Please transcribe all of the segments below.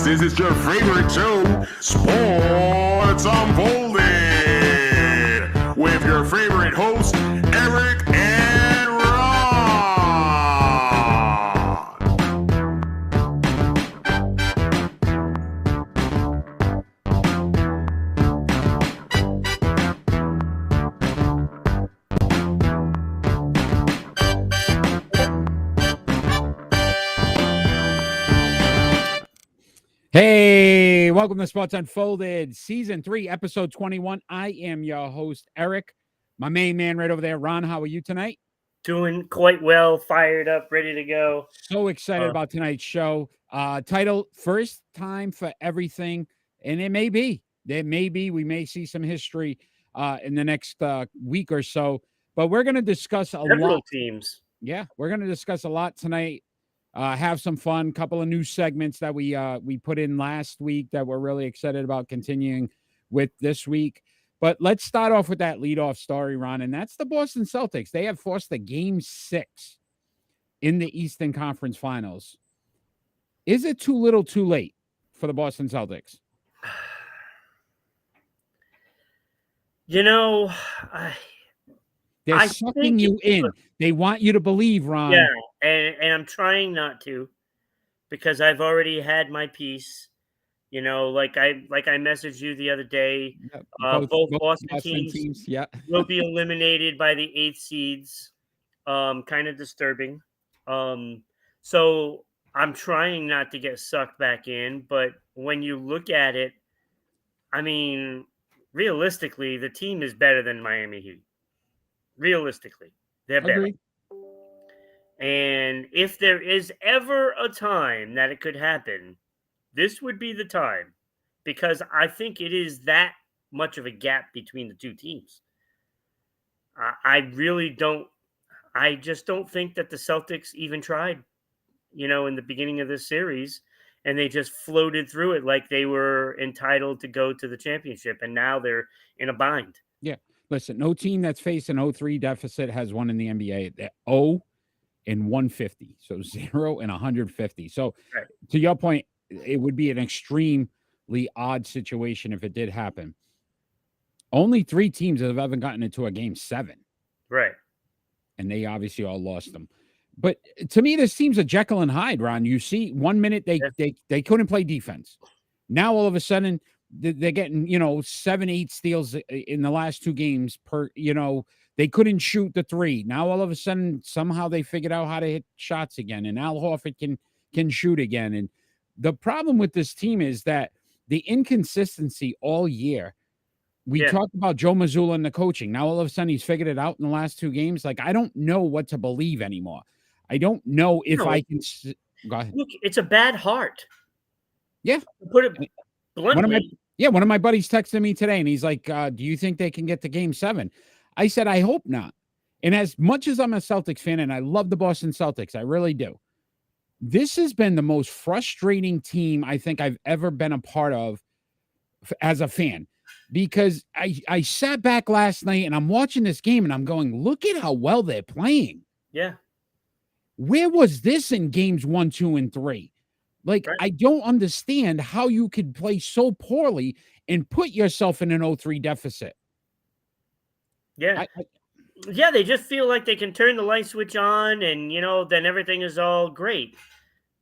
This is your favorite show, Sports Unfolded, with your favorite hosts, Eric and Ron. Hey, welcome to Sports Unfolded, Season 3, Episode 21. I am your host, Eric. My main man right over there, Ron. How are you tonight? Doing quite well, fired up, ready to go. So excited about tonight's show. Title, First Time for Everything. And it may be. We may see some history in the next week or so. But we're going to discuss Several teams. Yeah, we're going to discuss a lot tonight. Have some fun. Couple of new segments that we put in last week that we're really excited about continuing with this week. But let's start off with that leadoff story, Ron, and that's the Boston Celtics. They have forced a Game 6 in the Eastern Conference Finals. Is it too little, too late for the Boston Celtics? You know, They're sucking you in. They want you to believe, Ron. Yeah, and I'm trying not to, because I've already had my piece. You know, like I messaged you the other day. Yeah, both Boston teams will be eliminated by the 8th seeds. Kind of disturbing. So I'm trying not to get sucked back in, but when you look at it, I mean, realistically, the team is better than Miami Heat. Realistically, they're better. Agreed. And if there is ever a time that it could happen, this would be the time, because I think it is that much of a gap between the two teams. I really don't. I just don't think that the Celtics even tried, in the beginning of this series, and they just floated through it like they were entitled to go to the championship, and now they're in a bind. Yeah. Listen, no team that's faced an 0-3 deficit has won in the NBA. They're 0-150, so 0-150. So, Right. To your point, it would be an extremely odd situation if it did happen. Only 3 teams have ever gotten into a Game 7. Right. And they obviously all lost them. But to me, this team's a Jekyll and Hyde, Ron. You see, 1 minute they couldn't play defense. Now all of a sudden they're getting 7-8 steals in the last 2 games per. They couldn't shoot the 3. Now all of a sudden somehow they figured out how to hit shots again, and Al Horford can shoot again. And the problem with this team is that the inconsistency all year. We talked about Joe Mazzulla and the coaching. Now all of a sudden he's figured it out in the last 2 games. Like, I don't know what to believe anymore. I don't know if I can. Go ahead. Look, it's a bad heart. Yeah. Put it bluntly. One of my buddies texted me today, and he's like, do you think they can get to Game 7? I said, I hope not. And as much as I'm a Celtics fan, and I love the Boston Celtics, I really do, this has been the most frustrating team I think I've ever been a part of as a fan. Because I sat back last night, and I'm watching this game, and I'm going, look at how well they're playing. Yeah. Where was this in games 1, 2, and 3? Like, Right. I don't understand how you could play so poorly and put yourself in an 0-3 deficit. Yeah. Yeah, they just feel like they can turn the light switch on and, then everything is all great.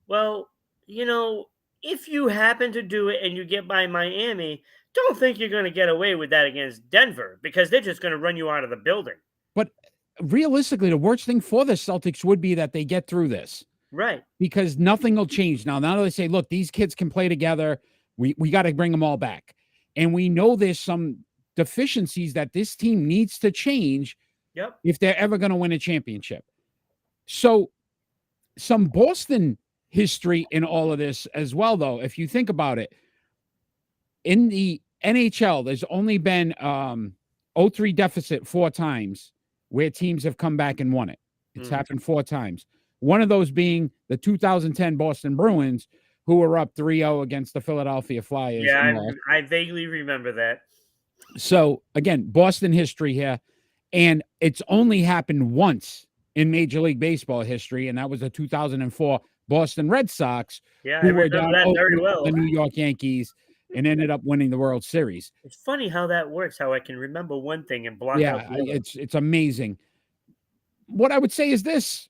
Well, if you happen to do it and you get by Miami, don't think you're going to get away with that against Denver, because they're just going to run you out of the building. But realistically, the worst thing for the Celtics would be that they get through this. Right. Because nothing will change. Now they say, look, these kids can play together. We got to bring them all back. And we know there's some deficiencies that this team needs to change if they're ever going to win a championship. So some Boston history in all of this as well, though, if you think about it. In the NHL, there's only been 0-3 deficit 4 times where teams have come back and won it. It's happened 4 times. One of those being the 2010 Boston Bruins, who were up 3-0 against the Philadelphia Flyers. Yeah, I vaguely remember that. So, again, Boston history here. And it's only happened once in Major League Baseball history, and that was the 2004 Boston Red Sox, Yeah, I who were remember down that 0-2 very to well. the New York Yankees and ended up winning the World Series. It's funny how that works, how I can remember one thing and block out Yeah, the other. it's amazing. What I would say is this: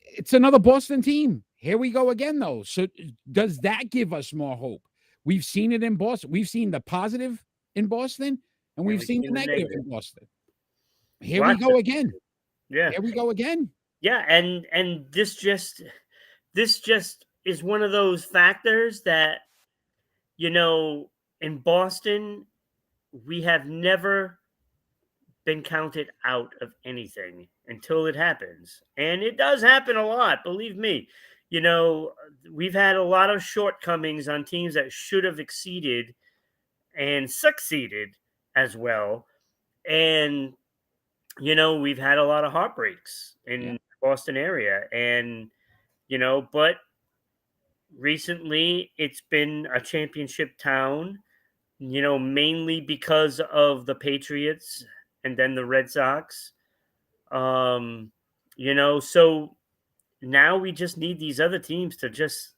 it's another Boston team. Here we go again, though. So does that give us more hope? We've seen it in Boston. We've seen the positive in Boston, and we've seen the negative in Boston. Here we go again. Yeah. Here we go again. Yeah, and this just is one of those factors that, you know, in Boston, we have never been counted out of anything until it happens. And it does happen a lot, believe me. You know, we've had a lot of shortcomings on teams that should have exceeded and succeeded as well. And, you know, we've had a lot of heartbreaks in Yeah. the Boston area. And, you know, but recently it's been a championship town, you know, mainly because of the Patriots and then the Red Sox. Um, you know, so now we just need these other teams to just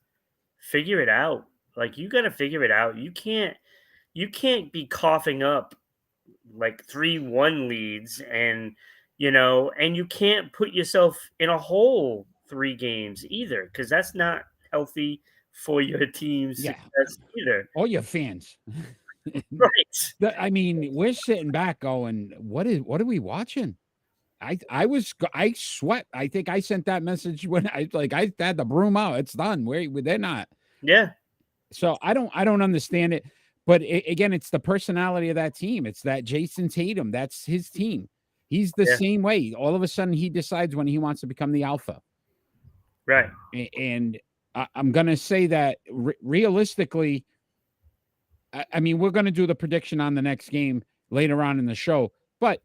figure it out. Like, you got to figure it out. You can't be coughing up like 3-1 leads, and you know, and you can't put yourself in a hole 3 games either, because that's not healthy for your team's Yeah. success either. All your fans. Right. I mean, we're sitting back going, what are we watching? I sweat. I think I sent that message when I had the broom out. It's done. They're not. Yeah. So I don't understand it. But again, it's the personality of that team. It's that Jason Tatum. That's his team. He's the Yeah. same way. All of a sudden, he decides when he wants to become the alpha. Right. And I'm going to say that realistically, I mean, we're going to do the prediction on the next game later on in the show. But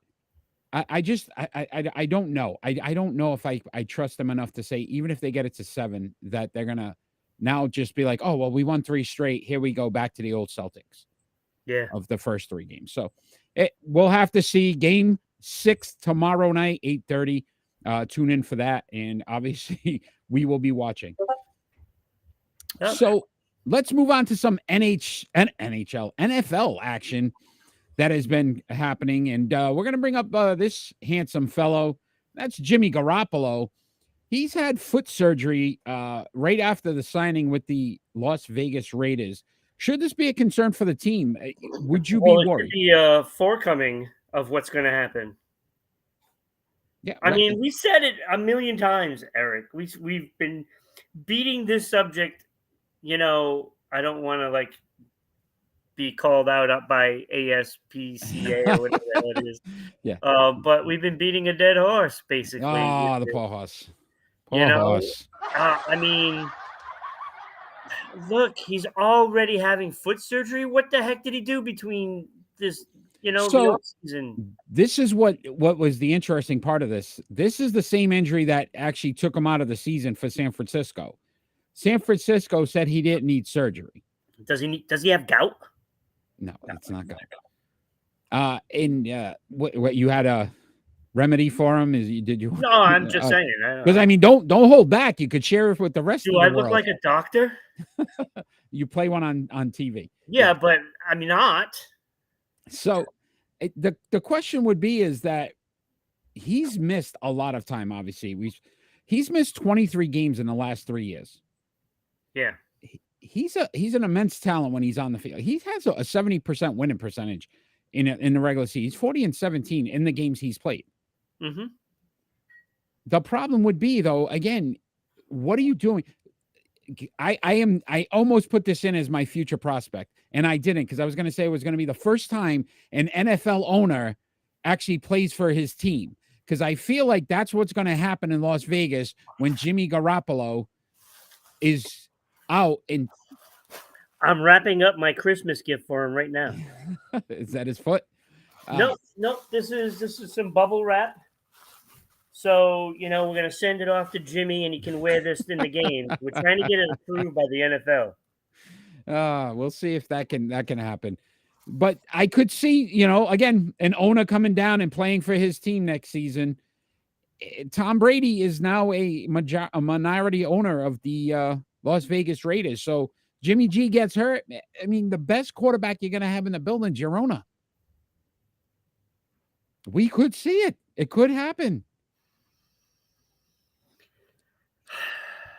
I don't know. I don't know if I trust them enough to say, even if they get it to 7, that they're going to now just be like, oh, well, we won 3 straight. Here we go back to the old Celtics. Yeah. Of the first 3 games. So we'll have to see. Game 6 tomorrow night, 8:30. Tune in for that. And obviously we will be watching. Okay. So let's move on to some NFL action that has been happening. And we're going to bring up this handsome fellow. That's Jimmy Garoppolo. He's had foot surgery right after the signing with the Las Vegas Raiders. Should this be a concern for the team? Would you be worried? It should be a forecoming of what's going to happen. Yeah, I mean, we said it a million times, Eric. We've been beating this subject. You know, I don't want to like be called out up by ASPCA or whatever the hell it is. Yeah. But we've been beating a dead horse, basically. Oh, the poor horse. You know, I mean, look, he's already having foot surgery. What the heck did he do between this, you know, the offseason? This is what was the interesting part of this. This is the same injury that actually took him out of the season for San Francisco. San Francisco said he didn't need surgery. Does he have gout? No, it's not gout. What you had a remedy for him? Did you? No, I'm just saying. Because I mean, don't hold back. You could share it with the rest of the world. Do I look like a doctor? You play one on TV. Yeah, but I'm not. So the question would be is that he's missed a lot of time. Obviously, he's missed 23 games in the last 3 years. Yeah. He's an immense talent when he's on the field. He has a 70% winning percentage in the regular season. He's 40-17 in the games he's played. Mm-hmm. The problem would be, though, again, what are you doing? I almost put this in as my future prospect, and I didn't, because I was going to say it was going to be the first time an NFL owner actually plays for his team, because I feel like that's what's going to happen in Las Vegas when Jimmy Garoppolo is out. And I'm wrapping up my Christmas gift for him right now. Is that his foot? No. This is some bubble wrap. So, you know, we're going to send it off to Jimmy, and he can wear this in the game. We're trying to get it approved by the NFL. We'll see if that can happen. But I could see, you know, again, an owner coming down and playing for his team next season. Tom Brady is now a minority owner of the Las Vegas Raiders. So Jimmy G gets hurt. I mean, the best quarterback you're going to have in the building, Girona. We could see it. It could happen.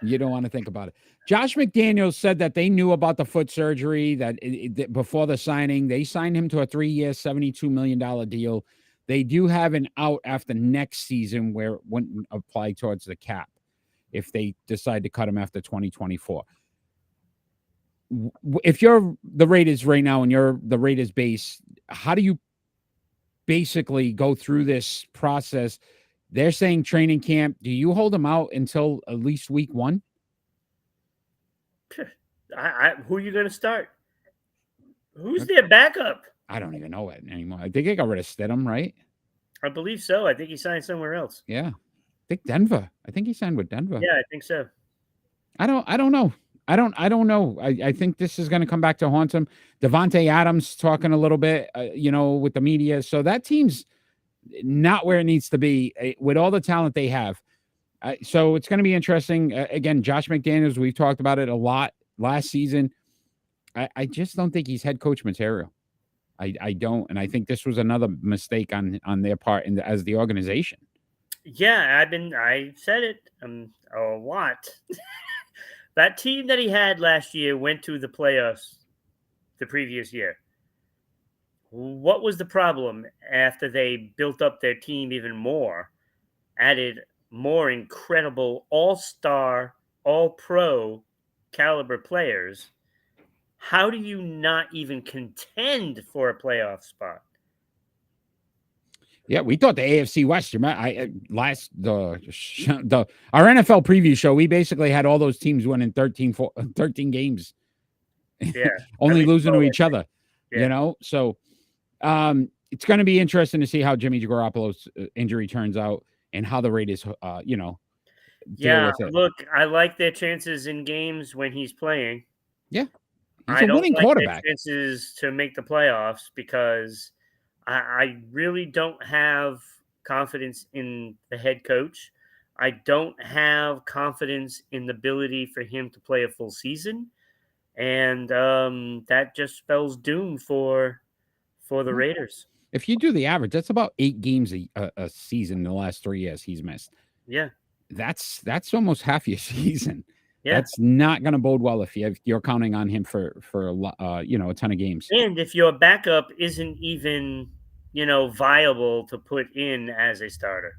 You don't want to think about it. Josh McDaniels said that they knew about the foot surgery, that before the signing. They signed him to a 3-year, $72 million deal. They do have an out after next season where it wouldn't apply towards the cap if they decide to cut him after 2024. If you're the Raiders right now and you're the Raiders base, how do you basically go through this process? They're saying training camp. Do you hold them out until at least week 1? Who are you going to start? Who's their backup? I don't even know it anymore. I think they got rid of Stidham, right? I believe so. I think he signed somewhere else. Yeah. I think Denver. I think he signed with Denver. Yeah, I think so. I don't know. I don't know. I think this is going to come back to haunt him. Devontae Adams talking a little bit, with the media. So that team's not where it needs to be with all the talent they have. So it's going to be interesting. Again, Josh McDaniels, we've talked about it a lot last season. I just don't think he's head coach material. I don't. And I think this was another mistake on their part as the organization. Yeah, I said it a lot. That team that he had last year went to the playoffs the previous year. What was the problem after they built up their team even more, added more incredible all-star, all-pro caliber players? How do you not even contend for a playoff spot? Yeah, we thought the AFC West. Our NFL preview show, we basically had all those teams winning 13 games. Yeah, only losing to each other. Yeah. So it's going to be interesting to see how Jimmy Garoppolo's injury turns out and how the Raiders, deal with it. Look, I like their chances in games when he's playing. Yeah, I don't like quarterback. Their chances to make the playoffs because I really don't have confidence in the head coach. I don't have confidence in the ability for him to play a full season. And that just spells doom for the Raiders. If you do the average, that's about 8 games a season in the last 3 years he's missed. Yeah. That's almost half your season. Yeah. That's not going to bode well if you're counting on him for a ton of games. And if your backup isn't even, viable to put in as a starter.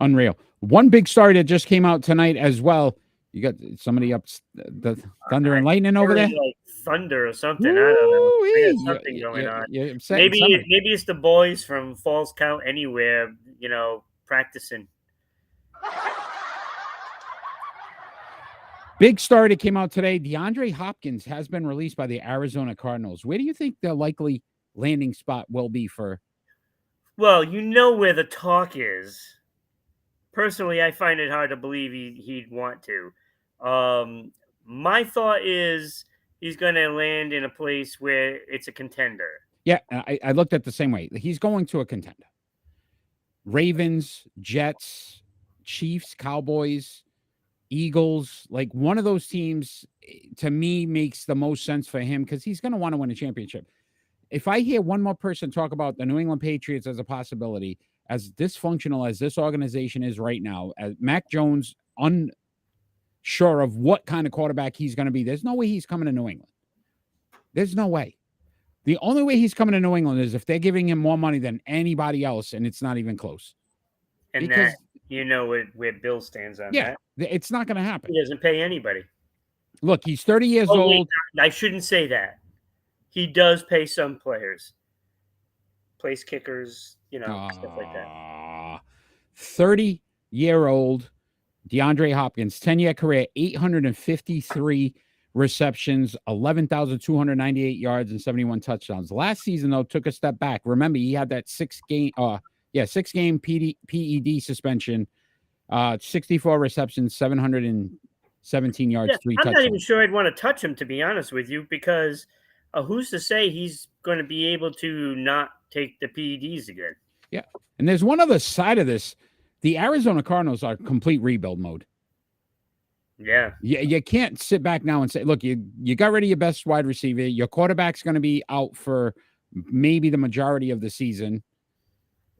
Unreal. One big story that just came out tonight as well. You got somebody up the Thunder and Lightning over there? Like thunder or something. I don't know. There's something going on. Maybe it's the boys from Falls Count Anywhere, practicing. Big story that came out today. DeAndre Hopkins has been released by the Arizona Cardinals. Where do you think the likely landing spot will be for? Well, where the talk is. Personally, I find it hard to believe he'd want to. My thought is he's going to land in a place where it's a contender. Yeah, I looked at the same way. He's going to a contender. Ravens, Jets, Chiefs, Cowboys, Eagles, like one of those teams, to me, makes the most sense for him because he's going to want to win a championship. If I hear one more person talk about the New England Patriots as a possibility, as dysfunctional as this organization is right now, as Mac Jones unsure of what kind of quarterback he's going to be, there's no way he's coming to New England. There's no way. The only way he's coming to New England is if they're giving him more money than anybody else, and it's not even close. And because, where Bill stands on that. Yeah, it's not going to happen. He doesn't pay anybody. Look, he's 30 years old. I shouldn't say that. He does pay some players. Place kickers, stuff like that. 30-year-old DeAndre Hopkins, 10-year career, 853 receptions, 11,298 yards, and 71 touchdowns. Last season, though, took a step back. Remember, he had that 6-game PED suspension, 64 receptions, 717 yards, 3 touchdowns. I'm not even sure I'd want to touch him, to be honest with you, because who's to say he's going to be able to not take the PEDs again? Yeah. And there's one other side of this. the Arizona Cardinals are complete rebuild mode. Yeah. You can't sit back now and say, look, you got rid of your best wide receiver. Your quarterback's going to be out for maybe the majority of the season.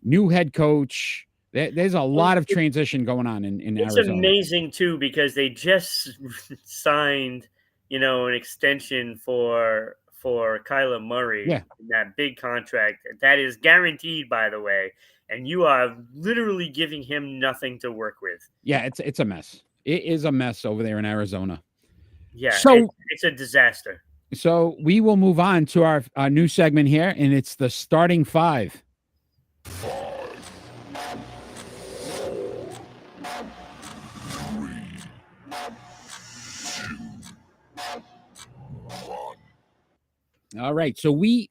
New head coach. There's a lot of transition going on in It's Arizona. amazing too because they just signed, an extension for Kyler Murray. Yeah. That big contract that is guaranteed, by the way, and you are literally giving him nothing to work with. Yeah, it's a mess. It is a mess over there in Arizona. Yeah, So it's a disaster. So we will move on to our new segment here, and it's the starting five. All right, so we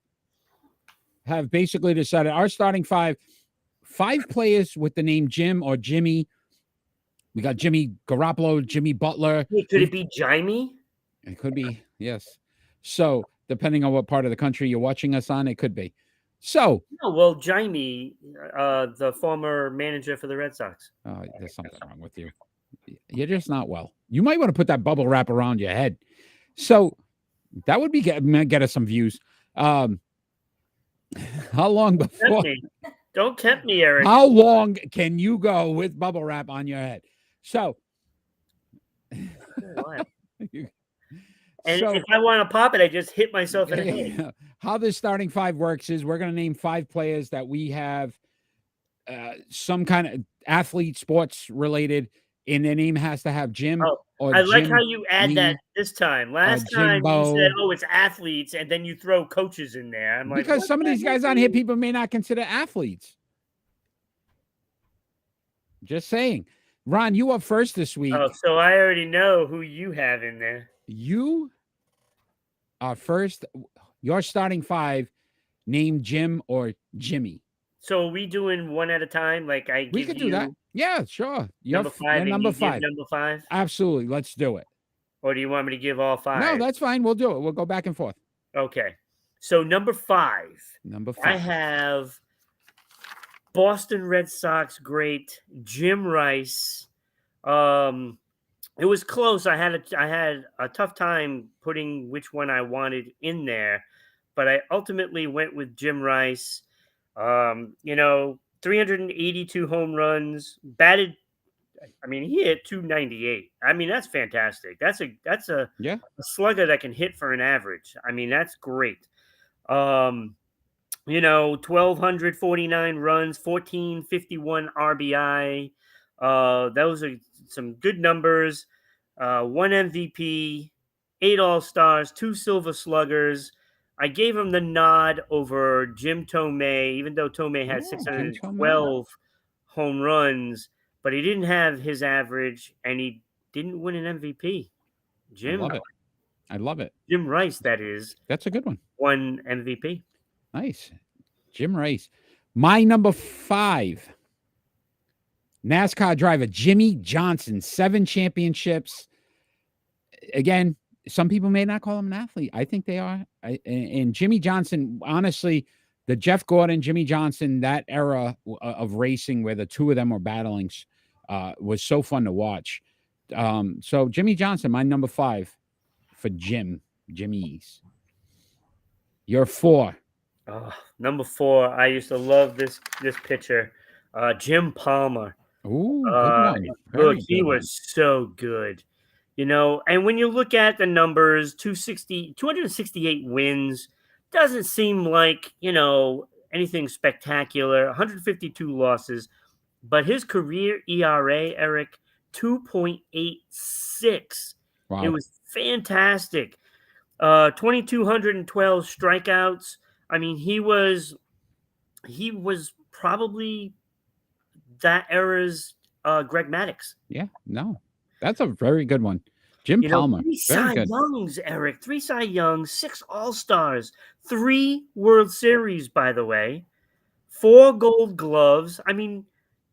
have basically decided our starting five players with the name Jim or Jimmy. We got Jimmy Garoppolo, Jimmy Butler. Wait, could it be Jimmy? It could be, yes. So depending on what part of the country you're watching us on, it could be. So, no, well, Jimmy, the former manager for the Red Sox. There's something wrong with you. You're just not well. You might want to put that bubble wrap around your head. So that would be get us some views. How long before? Don't tempt me, Eric. How long can you go with bubble wrap on your head? So, and if I want to pop it, I just hit myself in the head. How this starting five works is we're going to name 5 players that we have some kind of athlete, sports related, and their name has to have Jim. I like how you add that this time. Last time you said, it's athletes, and then you throw coaches in there. I'm like, because some of these guys on here, people may not consider athletes. Just saying. Ron, you up first this week. Oh, so I already know who you have in there. You are first. Your starting 5 named Jim or Jimmy. So are we doing one at a time? Like we could do that. Yeah, sure. Number 5. Number 5. Number 5. Absolutely. Let's do it. Or do you want me to give all 5? No, that's fine. We'll do it. We'll go back and forth. Okay. So number 5. I have Boston Red Sox great Jim Rice. It was close. I had a tough time putting which one I wanted in there, but I ultimately went with Jim Rice. 382 home runs, batted. I mean, he hit 298. I mean, that's fantastic. That's a slugger that can hit for an average. I mean, that's great. 1,249 runs, 1,451 RBI. Those are some good numbers. 1 MVP, 8 All-Stars, 2 Silver Sluggers. I gave him the nod over Jim Tomei, even though Tomei had 612 home runs, but he didn't have his average, and he didn't win an MVP. I love it. Jim Rice, that is. That's a good one. Won MVP. Nice. Jim Rice. My number 5. NASCAR driver Jimmy Johnson, 7 championships. Again, some people may not call him an athlete. I think they are. And Jimmy Johnson, honestly, the Jeff Gordon, Jimmy Johnson, that era of racing where the two of them were battling was so fun to watch. So Jimmy Johnson, my number 5 for Jimmy's. You're 4. Number 4. I used to love this pitcher, Jim Palmer. Ooh, good look, he was so good. And when you look at the numbers, 268 wins, doesn't seem like, anything spectacular. 152 losses, but his career ERA, Eric, 2.86. Wow. It was fantastic. 2,212 strikeouts. I mean, he was probably that era's Greg Maddux. Yeah, no, that's a very good one. Jim Palmer. 3 Cy Youngs, Eric. 3 Cy Youngs, 6 All-Stars, 3 World Series, by the way, 4 Gold Gloves. I mean,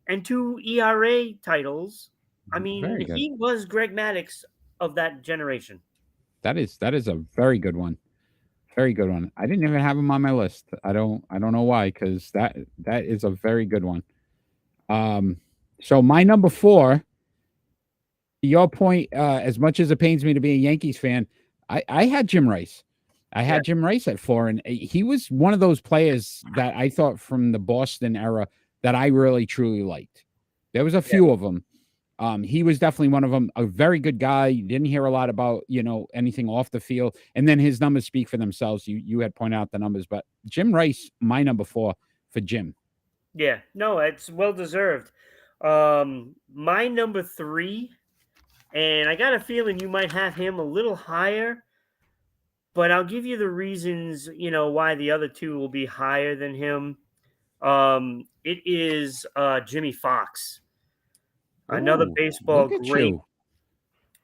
and 2 ERA titles. I mean, he was Greg Maddux of that generation. That is a very good one. Very good one. I didn't even have him on my list. I don't know why, because that is a very good one. So my number 4, to your point, as much as it pains me to be a Yankees fan, I had Jim Rice. I had Jim Rice at 4, and he was one of those players that I thought from the Boston era that I really truly liked. There was a few of them. He was definitely one of them. A very good guy. You didn't hear a lot about, anything off the field. And then his numbers speak for themselves. You had pointed out the numbers, but Jim Rice, my number 4 for Jim. Yeah, no, it's well deserved. My number 3, and I got a feeling you might have him a little higher, but I'll give you the reasons, why the other 2 will be higher than him. It is Jimmy Fox, another Ooh, baseball look at great. you.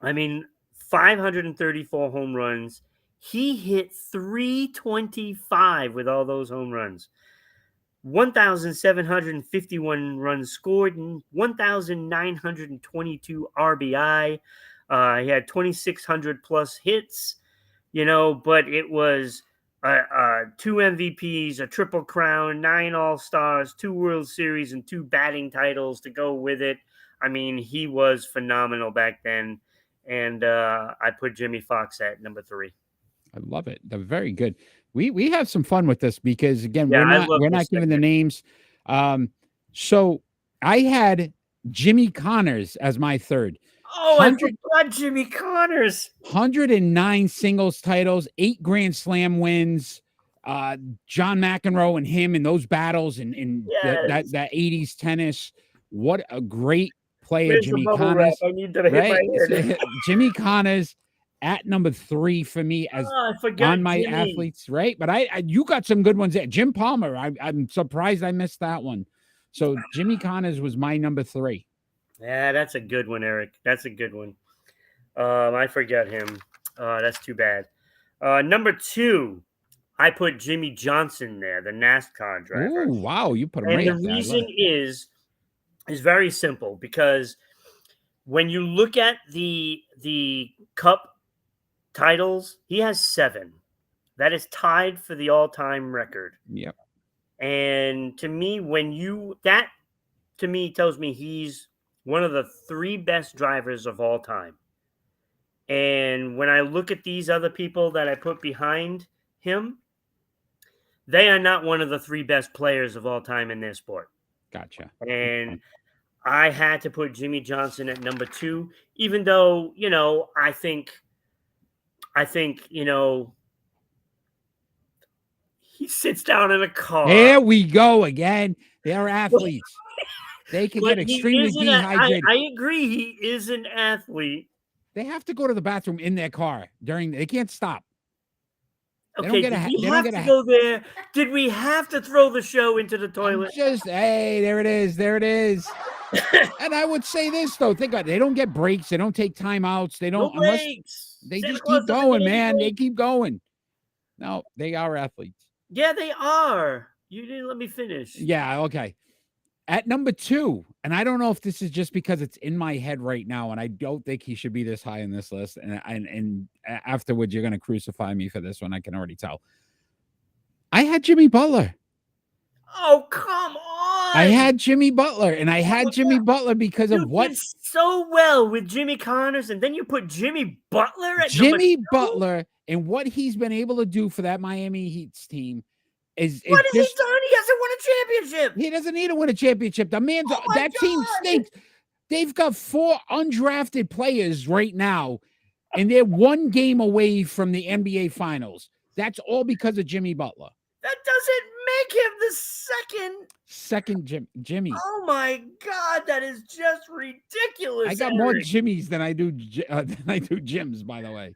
I mean, 534 home runs. He hit 325 with all those home runs. 1,751 runs scored and 1,922 RBI. He had 2,600 plus hits, but it was 2 MVPs, a triple crown, 9 All-Stars, 2 World Series, and 2 batting titles to go with it. I mean, he was phenomenal back then. And I put Jimmy Fox at number 3. I love it. They're very good. We have some fun with this because again, Yeah, we're not giving the names. So I had Jimmy Connors as my 3rd. Oh, I forgot Jimmy Connors. 109 singles titles, 8 Grand Slam wins. John McEnroe and him in those battles in that 80s tennis. What a great player, Where's Jimmy the bubble Connors. wrap? I need to hit my head. Jimmy Connors at number 3 for me as I forgot on my Jimmy. athletes, right? But you got some good ones there. Jim Palmer, I'm surprised I missed that one. So Jimmy Connors was my number 3. Yeah, that's a good one, Eric. That's a good one. I forgot him. That's too bad. Number 2, I put Jimmy Johnson there, the NASCAR driver. Oh, wow, you put him And right the up there. reason is very simple, because when you look at the Cup titles, he has 7. That is tied for the all-time record. Yep. And to me, that to me tells me he's one of the 3 best drivers of all time. And when I look at these other people that I put behind him, they are not one of the 3 best players of all time in their sport. Gotcha. And I had to put Jimmy Johnson at number 2, even though, I think, he sits down in a car. There we go again. They're athletes. They can But get extremely dehydrated. I agree. He is an athlete. They have to go to the bathroom in their car they can't stop. Okay, did we have to go there? Did we have to throw the show into the toilet? Hey, there it is. There it is. And I would say this, though. Think about it. They don't get breaks. They don't take timeouts. They don't. No breaks. They just keep going, man. They keep going. No, they are athletes. Yeah, they are. You didn't let me finish. Yeah, okay. At number 2, and I don't know if this is just because it's in my head right now, and I don't think he should be this high in this list. And afterwards, you're going to crucify me for this one. I can already tell. I had Jimmy Butler. Oh, come on. I had Jimmy Butler, and I had Jimmy Butler because of what? You did so well with Jimmy Connors, and then you put Jimmy Butler at Jimmy number 2? Butler and what he's been able to do for that Miami Heat's team. What has he done? He hasn't won a championship. He doesn't need to win a championship. The man's that team stinks. They've got 4 undrafted players right now, and they're 1 game away from the NBA Finals. That's all because of Jimmy Butler. That doesn't make him the second Jimmy. Oh my God, that is just ridiculous. I got more Jimmys than I do Jims, by the way.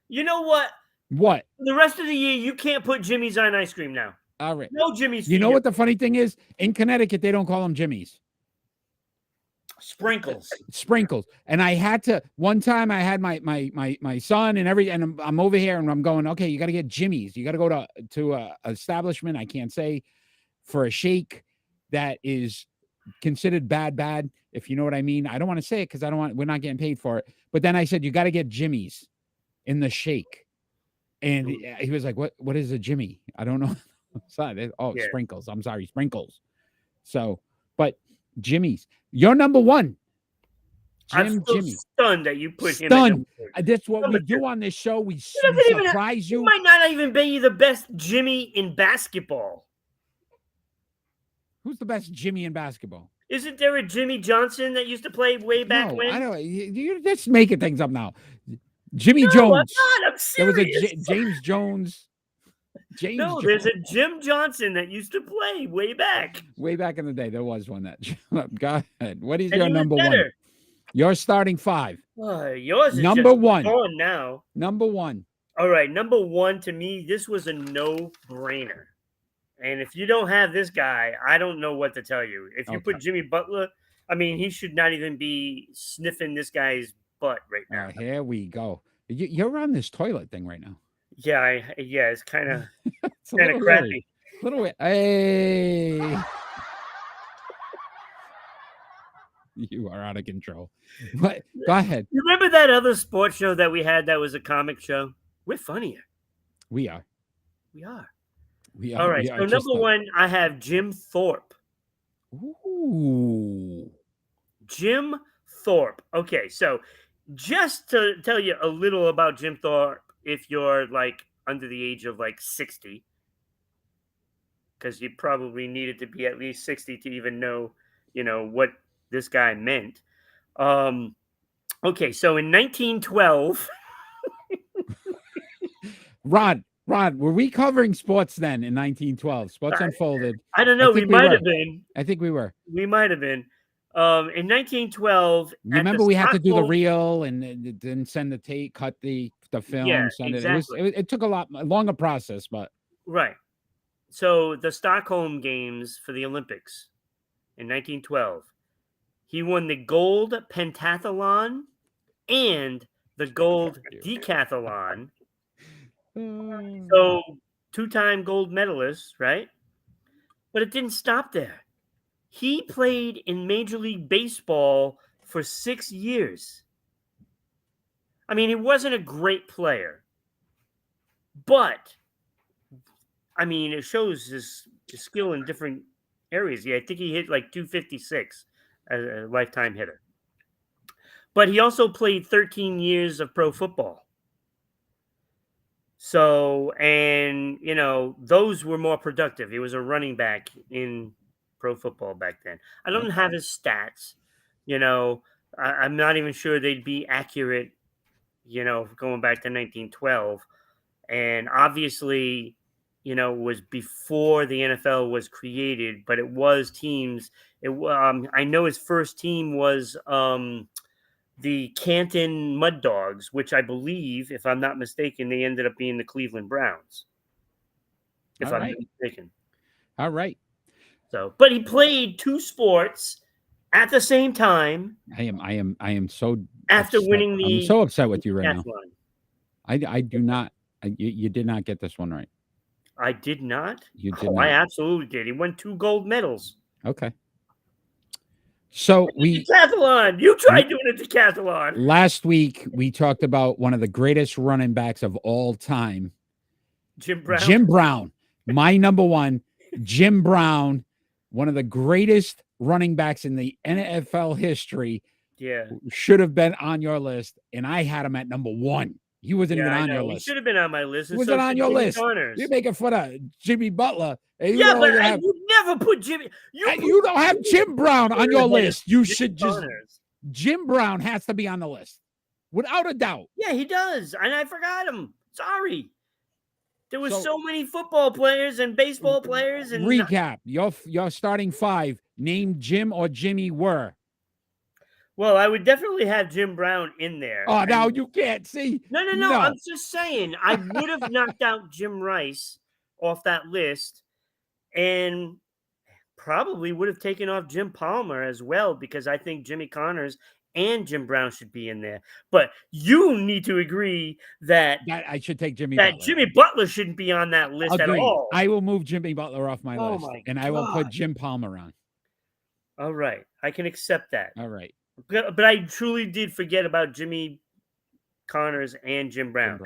You know what? What? The rest of the year, you can't put Jimmy's on ice cream now. All right. No Jimmy's. You know what the funny thing is? In Connecticut, they don't call them Jimmys. Sprinkles. And I had to, one time I had my son and I'm over here and I'm going, okay, you got to get Jimmy's. You got to go to a establishment, I can't say, for a shake that is considered bad, if you know what I mean. I don't want to say it because we're not getting paid for it. But then I said, you got to get Jimmy's in the shake. And he was like, what is a Jimmy? I don't know. Sprinkles. I'm sorry, sprinkles. So, but Jimmy's. You're number one. I'm still Jimmy. stunned that you put him at Stunned. number two. That's what we Number do two. on this show. We doesn't even have- surprise He you. might not even be the best Jimmy in basketball. Who's the best Jimmy in basketball? Isn't there a Jimmy Johnson that used to play way back No, when? I don't. You're just making things up now. Jimmy No, Jones. I'm not. I'm There was a serious. James Jones. No, there's a Jim Johnson that used to play way back. Way back in the day, there was one that. Go ahead. What is And your he was number one? better. Your starting five. Yours is Number just one. gone now. Number one. All right, number one to me, this was a no-brainer. And if you don't have this guy, I don't know what to tell you. If you put Jimmy Butler, I mean, he should not even be sniffing this guy's butt right now. Here we go. You're on this toilet thing right now. Yeah, it's kind of It's a kind of little crappy. weird. Little bit. Hey. You are out of control. But go ahead. You remember that other sports show that we had that was a comic show? We're funnier. We are. We are. We are. All right. we So are just number one, I have Jim Thorpe. Ooh. Jim Thorpe. Okay, so just to tell you a little about Jim Thorpe, if you're like under the age of like 60, because you probably needed to be at least 60 to even know, what this guy meant. Okay, so in 1912, Rod, were we covering sports then in 1912? Sports Unfolded. I don't know. I We think might have been. I think we were. We might have been. In 1912, You remember we had to do the reel and then send the tape, cut the film, send exactly. it. It took a longer process, but right. So the Stockholm Games for the Olympics in 1912, he won the gold pentathlon and the gold decathlon. So 2-time gold medalist, right? But it didn't stop there. He played in Major League Baseball for 6 years. I mean, he wasn't a great player, but I mean, it shows his skill in different areas. Yeah, I think he hit like 256 as a lifetime hitter. But he also played 13 years of pro football. So, and, those were more productive. He was a running back in pro football back then. I don't have his stats. I'm not even sure they'd be accurate, going back to 1912. And obviously, was before the NFL was created, but it was teams. I know his first team was the Canton Mud Dogs, which I believe, if I'm not mistaken, they ended up being the Cleveland Browns. If I'm not mistaken. All right. So, but he played 2 sports at the same time. I am so after upset. winning the. I'm so upset with you right now. decathlon. I do not. You did not get this one right. I did not. You did not. I absolutely did. He won 2 gold medals. Okay. So decathlon. You tried doing a decathlon. Last week we talked about one of the greatest running backs of all time, Jim Brown. Jim Brown. My number one, Jim Brown, one of the greatest running backs in the NFL history. Yeah, should have been on your list, and I had him at number one. He wasn't even on your list. He should have been on my list. He wasn't on your list. You're making fun of Jimmy Butler. Yeah, but you never put Jimmy. You don't have Jim Brown on your list. You should just. Jim Brown has to be on the list, without a doubt. Yeah, he does, and I forgot him. Sorry. There was so many football players and baseball players. And recap: your starting 5 named Jim or Jimmy were. Well, I would definitely have Jim Brown in there. Oh, now you can't see. No. I'm just saying I would have knocked out Jim Rice off that list, and probably would have taken off Jim Palmer as well, because I think Jimmy Connors and Jim Brown should be in there. But you need to agree that I should take Jimmy. That Butler. Jimmy Butler shouldn't be on that list at all. I will move Jimmy Butler off my list, and I will put Jim Palmer on. All right, I can accept that. All right. But I truly did forget about Jimmy Connors and Jim Brown.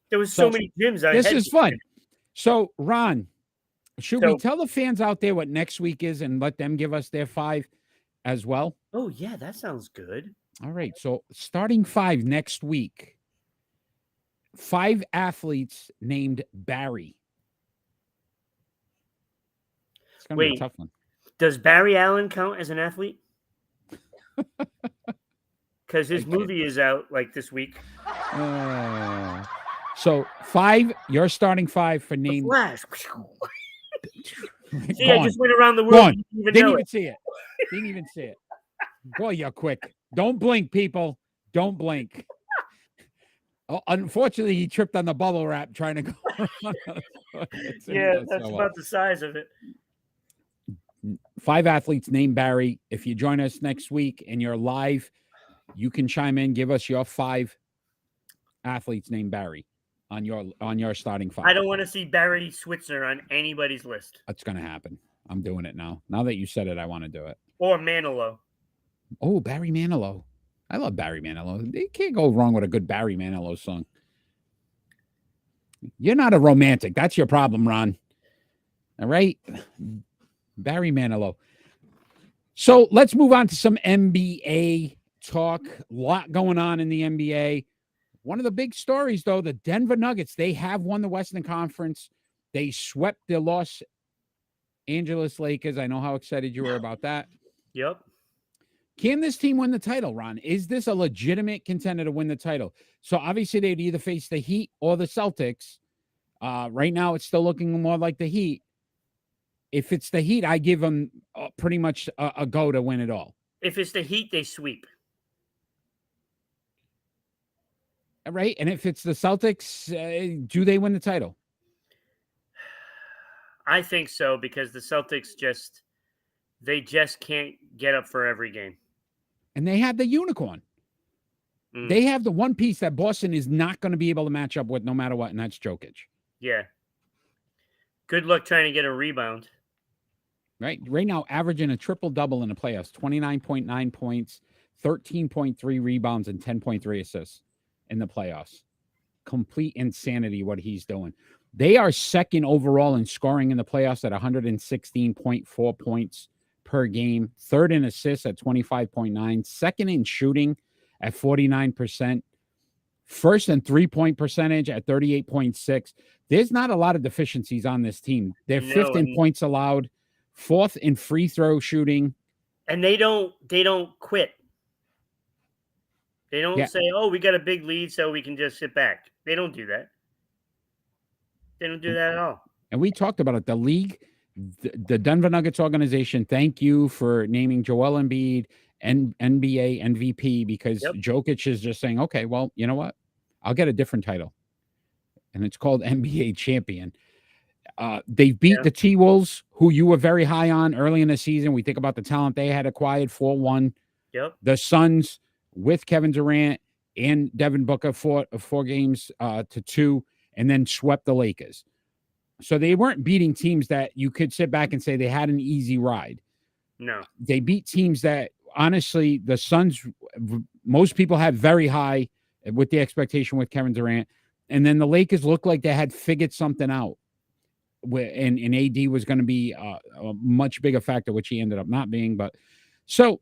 There was so many Jims. This is fun. So, Ron, should we tell the fans out there what next week is and let them give us their 5? as well. Oh, yeah, that sounds good. All right. So starting 5 next week. 5 athletes named Barry. It's going to be a Wait. tough one. Does Barry Allen count as an athlete? Because his I can't- movie is out like this week. So 5, you're starting 5 for The name. Flash. See, I Gone. just went around the world. Gone. You didn't even Didn't know even it. see it. Didn't even see it. Boy, you're quick. Don't blink, people. Don't blink. Oh, unfortunately, he tripped on the bubble wrap trying to go around. Yeah, that's about the size of it. 5 athletes named Barry. If you join us next week and you're live, you can chime in. Give us your 5 athletes named Barry on your starting 5. I don't want to see Barry Switzer on anybody's list. That's going to happen. I'm doing it now. Now that you said it, I want to do it. Or Manilow. Oh, Barry Manilow. I love Barry Manilow. You can't go wrong with a good Barry Manilow song. You're not a romantic. That's your problem, Ron. All right? Barry Manilow. So let's move on to some NBA talk. A lot going on in the NBA. One of the big stories, though, the Denver Nuggets, they have won the Western Conference. They swept the Los Angeles Lakers. I know how excited you were about that. Yep. Can this team win the title, Ron? Is this a legitimate contender to win the title? So obviously they'd either face the Heat or the Celtics. Right now it's still looking more like the Heat. If it's the Heat, I give them pretty much a go to win it all. If it's the Heat, they sweep. Right? And if it's the Celtics, do they win the title? I think so, because the Celtics just can't get up for every game. And they have the unicorn. They have the one piece that Boston is not going to be able to match up with no matter what, and that's Jokic. Yeah. Good luck trying to get a rebound. Right now, averaging a triple-double in the playoffs, 29.9 points, 13.3 rebounds, and 10.3 assists in the playoffs. Complete insanity what he's doing. They are second overall in scoring in the playoffs at 116.4 points per game, third in assists at 25.9, second in shooting at 49%, first in three-point percentage at 38.6. There's not a lot of deficiencies on this team. They're fifth in points allowed, fourth in free throw shooting. And they don't quit. They don't say, oh, we got a big lead, so we can just sit back. They don't do that. They don't do that at all. And we talked about it. The league, the Denver Nuggets organization, thank you for naming Joel Embiid and NBA MVP, because Jokic is just saying, okay, well, you know what? I'll get a different title. And it's called NBA champion. They beat the T-Wolves, who you were very high on early in the season. We think about the talent they had acquired, 4-1. Yep. The Suns with Kevin Durant and Devin Booker, 4 games to 2, and then swept the Lakers. So they weren't beating teams that you could sit back and say they had an easy ride. No. They beat teams that, honestly, the Suns, most people had very high with the expectation with Kevin Durant. And then the Lakers looked like they had figured something out. And AD was going to be a much bigger factor, which he ended up not being. But so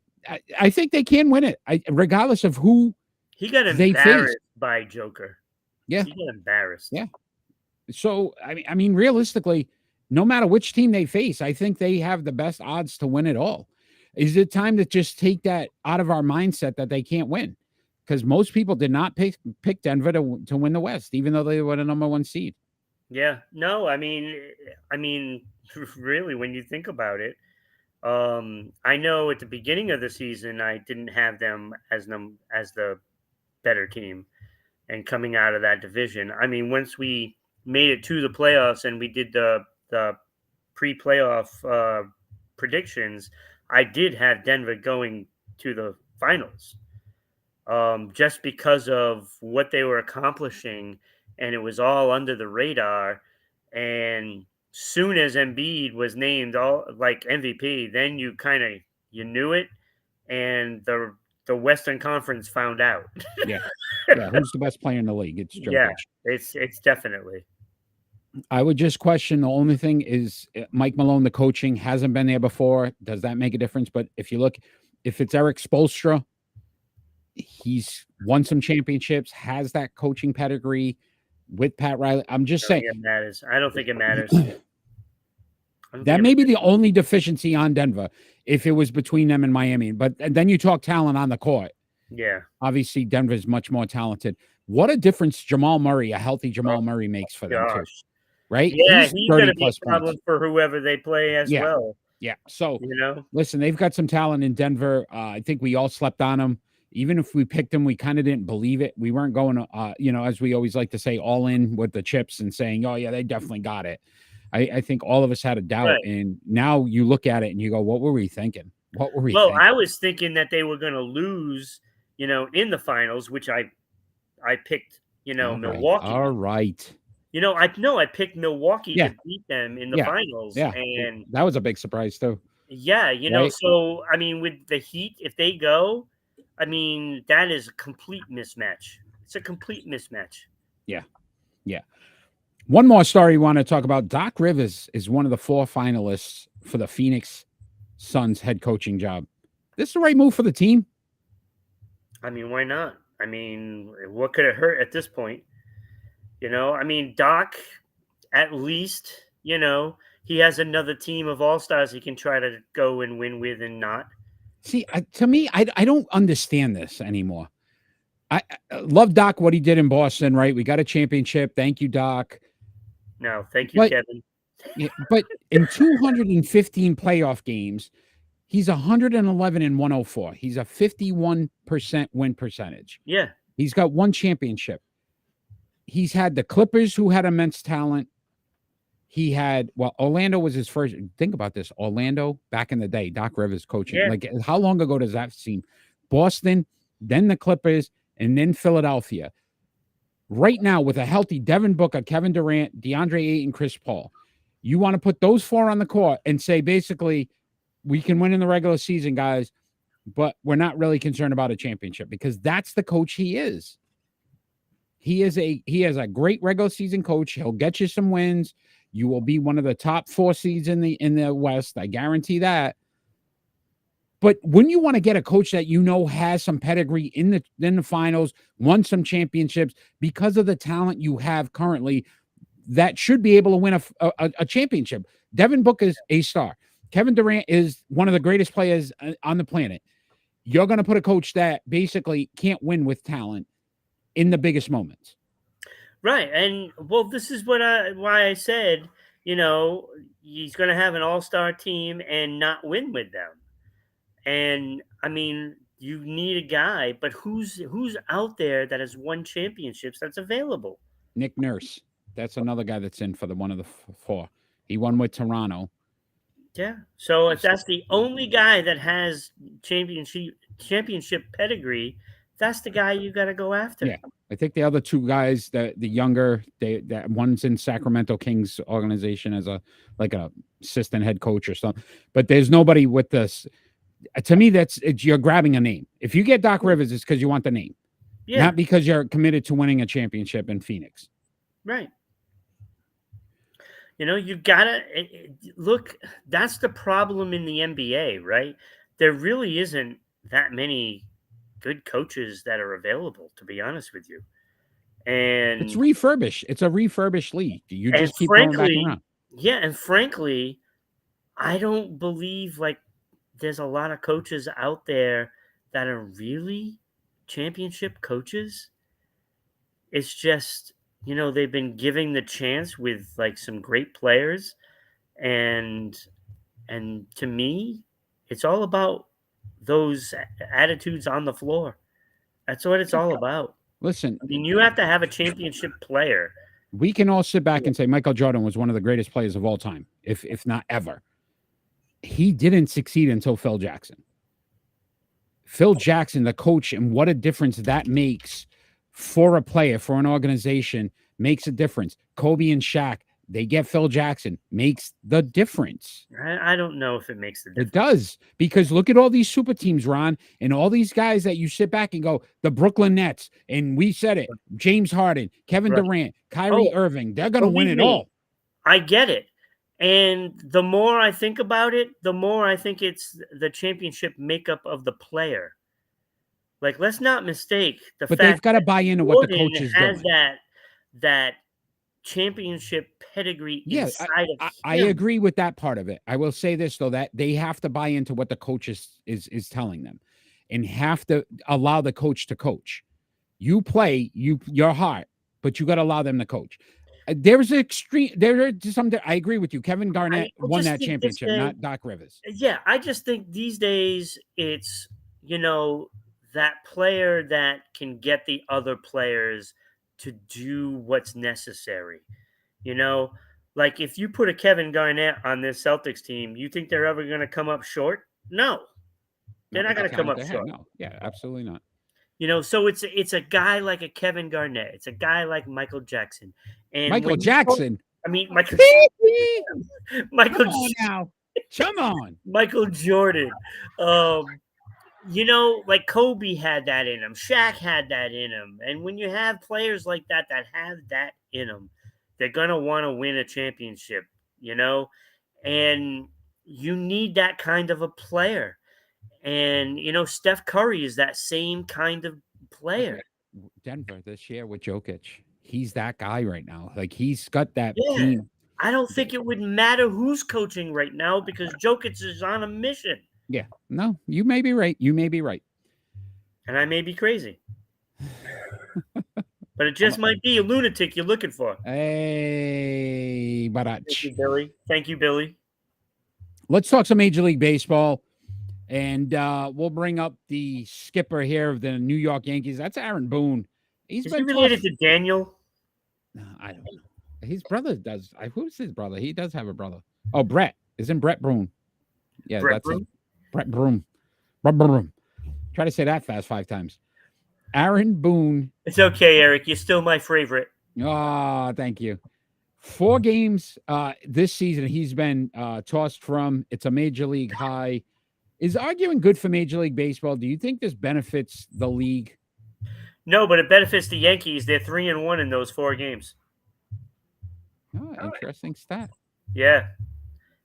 I think they can win it, regardless of who he got embarrassed by Joker. Yeah, he got embarrassed. Yeah. So I mean, realistically, no matter which team they face, I think they have the best odds to win it all. Is it time to just take that out of our mindset that they can't win? Because most people did not pick Denver to win the West, even though they were the number 1 seed. Yeah, no, I mean, really, when you think about it, I know at the beginning of the season I didn't have them as the better team, and coming out of that division, I mean, once we made it to the playoffs and we did the pre-playoff predictions, I did have Denver going to the finals, just because of what they were accomplishing. And it was all under the radar. And soon as Embiid was named MVP, then you knew it. And the Western Conference found out. Yeah. Who's the best player in the league? It's Jokic. Yeah, it's definitely. I would just question, the only thing is Mike Malone, the coaching hasn't been there before. Does that make a difference? But if you look, if it's Eric Spoelstra, he's won some championships, has that coaching pedigree with Pat Riley. I'm just saying it matters. I don't think it matters. That may be the only deficiency on Denver if it was between them and Miami. But then you talk talent on the court. Yeah. Obviously, Denver's much more talented. What a difference Jamal Murray, a healthy Jamal Murray, makes for them, too. Right? Yeah, he's going to be a problem points for whoever they play as well. Yeah. So, listen, they've got some talent in Denver. I think we all slept on them. Even if we picked them, we kind of didn't believe it. We weren't going, as we always like to say, all in with the chips and saying, oh, yeah, they definitely got it. I think all of us had a doubt. Right. And now you look at it and you go, what were we thinking? Well, I was thinking that they were going to lose, in the finals, which I picked, Milwaukee. All right. I picked Milwaukee to beat them in the finals. Yeah. And that was a big surprise, too. Yeah. So, with the Heat, if they go, that is a complete mismatch. It's a complete mismatch. Yeah. Yeah. One more story we want to talk about. Doc Rivers is one of the 4 finalists for the Phoenix Suns head coaching job. This is the right move for the team? Why not? What could it hurt at this point? Doc, at least, he has another team of all-stars he can try to go and win with and not. See, to me, I don't understand this anymore. I love Doc, what he did in Boston, right? We got a championship. Thank you, Doc. No, thank you, Kevin. But in 215 playoff games, he's 111 and 104. He's a 51% win percentage. Yeah. He's got 1 championship. He's had the Clippers, who had immense talent. He had, Orlando was his first. Think about this. Orlando, back in the day, Doc Rivers coaching. Yeah. Like, how long ago does that seem? Boston, then the Clippers, and then Philadelphia. Right now, with a healthy Devin Booker, Kevin Durant, DeAndre Ayton, Chris Paul, you want to put those 4 on the court and say, basically, we can win in the regular season, guys, but we're not really concerned about a championship, because that's the coach he is. He has a great regular season coach. He'll get you some wins. You will be one of the top 4 seeds in the West. I guarantee that. But wouldn't you want to get a coach that has some pedigree in the finals, won some championships, because of the talent you have currently, that should be able to win a championship? Devin Booker is a star. Kevin Durant is one of the greatest players on the planet. You're going to put a coach that basically can't win with talent in the biggest moments. Right. And this is why I said, he's going to have an all-star team and not win with them. And you need a guy, but who's out there that has won championships that's available? Nick Nurse. That's another guy that's in for one of the 4. He won with Toronto. Yeah. So if that's the only guy that has championship pedigree, that's the guy you got to go after. Yeah. I think the other 2 guys, the younger, that one's in Sacramento Kings organization as a assistant head coach or something. But there's nobody with this. To me, you're grabbing a name. If you get Doc Rivers, it's because you want the name, not because you're committed to winning a championship in Phoenix. Right. You gotta look. That's the problem in the NBA, right? There really isn't that many good coaches that are available, to be honest with you. And it's refurbished. It's a refurbished league. You just keep going back around. Yeah, and frankly, I don't believe there's a lot of coaches out there that are really championship coaches. It's just, they've been giving the chance with some great players. And to me, it's all about those attitudes on the floor. That's what it's all about. Listen, you have to have a championship player. We can all sit back and say Michael Jordan was one of the greatest players of all time, if not ever. He didn't succeed until Phil Jackson. Phil Jackson, the coach, and what a difference that makes for a player, for an organization, makes a difference. Kobe and Shaq, they get Phil Jackson, makes the difference. I don't know if it makes the difference. It does, because look at all these super teams, Ron, and all these guys that you sit back and go, the Brooklyn Nets, and we said it, James Harden, Kevin Durant, Kyrie Irving, they're going to win it all. I get it. And the more I think about it, the more I think it's the championship makeup of the player. Like, let's not mistake the But they've fact got to that buy into what the Jordan coach is has doing. that championship pedigree Yeah, inside of I him. agree with that part of it. I will say this though, that they have to buy into what the coach is telling them, and have to allow the coach to coach. You play your heart, but you got to allow them to coach. There's extreme. There are some. I agree with you. Kevin Garnett I won just that think this championship, day, not Doc Rivers. yeah, I just think these days it's, that player that can get the other players to do what's necessary. You know, like if you put a Kevin Garnett on this Celtics team, you think they're ever going to come up short? No, they're Not not with the going to come talent up they had. short. No, yeah, absolutely not. So it's a guy like a Kevin Garnett. It's a guy like Michael Jackson. And Michael when you Jackson. I mean Michael Come Michael on now. Come on. Michael Jordan. Like Kobe had that in him. Shaq had that in him. And when you have players like that have that in them, they're gonna want to win a championship. And you need that kind of a player. And Steph Curry is that same kind of Look player. at Denver this year with Jokic. He's that guy right now. Like he's got that Yeah. team. I don't think it would matter who's coaching right now because Jokic is on a mission. Yeah. No, you may be right. You may be right. And I may be crazy. But it just might be a lunatic you're looking for. Hey, Thank you, Barach. Billy. Thank you, Billy. Let's talk some Major League Baseball. And we'll bring up the skipper here of the New York Yankees. That's Aaron Boone. Is he related to Daniel? I don't know. His brother does. Who's his brother? He does have a brother. Oh, Brett. Isn't Brett Broom? Yeah, Brett that's Broom? it. Brett Broom. Brett Broom. Try to say that fast 5 times. Aaron Boone. It's okay, Eric. You're still my favorite. Oh, thank you. 4 games this season he's been tossed from. It's a major league high. Is arguing good for Major League Baseball? Do you think this benefits the league? No, but it benefits the Yankees. They're 3-1 in those 4 games. Oh, interesting stat. Yeah.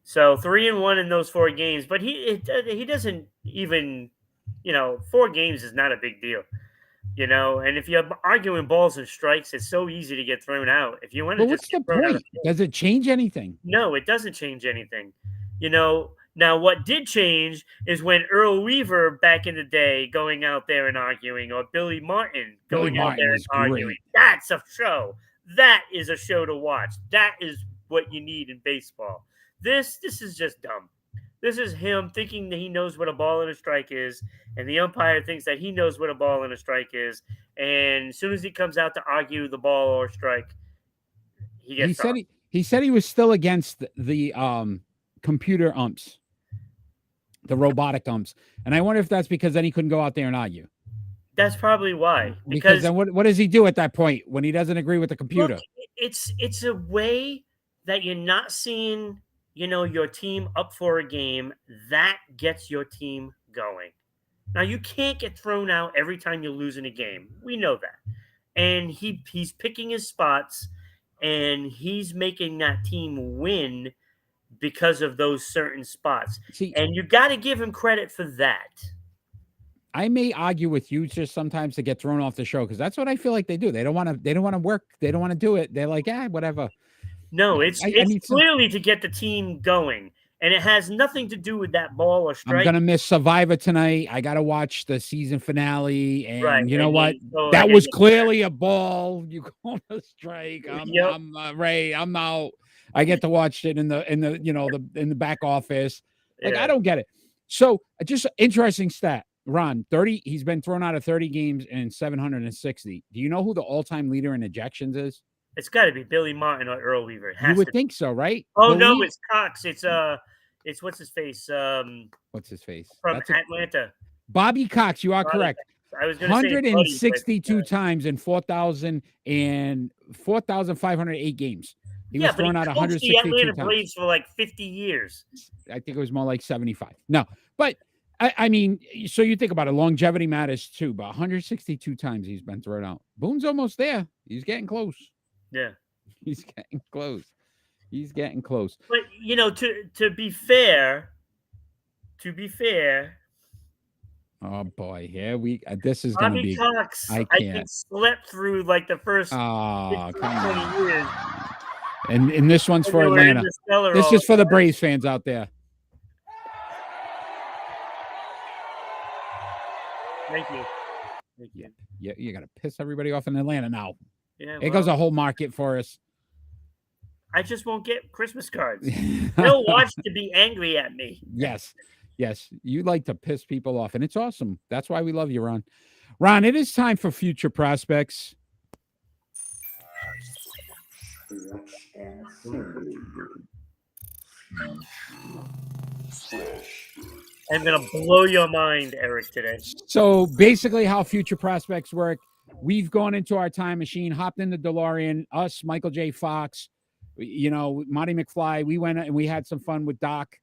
So 3-1 in those 4 games, but he doesn't even, 4 games is not a big deal. And if you're arguing balls and strikes, it's so easy to get thrown out. If you want to But just what's the get thrown out point? Does it change anything? No, it doesn't change anything. Now what did change is when Earl Weaver back in the day going out there and arguing, or Billy Martin Billy going out Martin there and was arguing. great. That's a show. That is a show to watch. That is what you need in baseball. This is just dumb. This is him thinking that he knows what a ball and a strike is, and the umpire thinks that he knows what a ball and a strike is. And as soon as he comes out to argue the ball or strike, He said he was still against the computer umps, the robotic umps, and I wonder if that's because then he couldn't go out there and argue. That's probably why. Because then what does he do at that point when he doesn't agree with the computer? Look, it's a way that you're not seeing, your team up for a game. That gets your team going. Now you can't get thrown out every time you lose in a game. We know that. And he's picking his spots and he's making that team win because of those certain spots. See, and you got to give him credit for that. I may argue with you just sometimes to get thrown off the show because that's what I feel like they do. They don't want to work. They don't want to do it. They're like, whatever. No, it's clearly to get the team going. And it has nothing to do with that ball or strike. I'm going to miss Survivor tonight. I got to watch the season finale. And you know what? That was clearly a ball. You call a strike. I'm Ray. I'm out. I get to watch it in the back office. Like, I don't get it. So just interesting stat. Ron, 30. He's been thrown out of 30 games and 760. Do you know who the all-time leader in ejections is? It's got to be Billy Martin or Earl Weaver. You would think so, right? Oh, no, it's Cox. It's what's his face? What's his face? From Atlanta. Bobby Cox. You are correct. I was going to say 162 times in 4,508 games. He was thrown out 162 times. The Atlanta Braves for like 50 years. I think it was more like 75. No, but I mean, so you think about it, longevity matters too, but 162 times he's been thrown out. Boone's almost there. He's getting close. Yeah. He's getting close. He's getting close. But to be fair, Oh boy, yeah, this is gonna Bobby be. Cox, I I think, can't. slept through like the first Oh, 15, come 20 years. on. And this one's when for they were in Atlanta. the cellar This all is for the Braves fans out there. Thank you. Thank you. Yeah, you're gonna piss everybody off in Atlanta now. Yeah, It goes a whole market for us. I just won't get Christmas cards. They'll watch to be angry at me. Yes. You like to piss people off, and it's awesome. That's why we love you, Ron. Ron, it is time for future prospects. I'm gonna blow your mind, Eric, today. So basically, how future prospects work, we've gone into our time machine, hopped in the DeLorean, us, Michael J. Fox, Marty McFly. We went and we had some fun with Doc,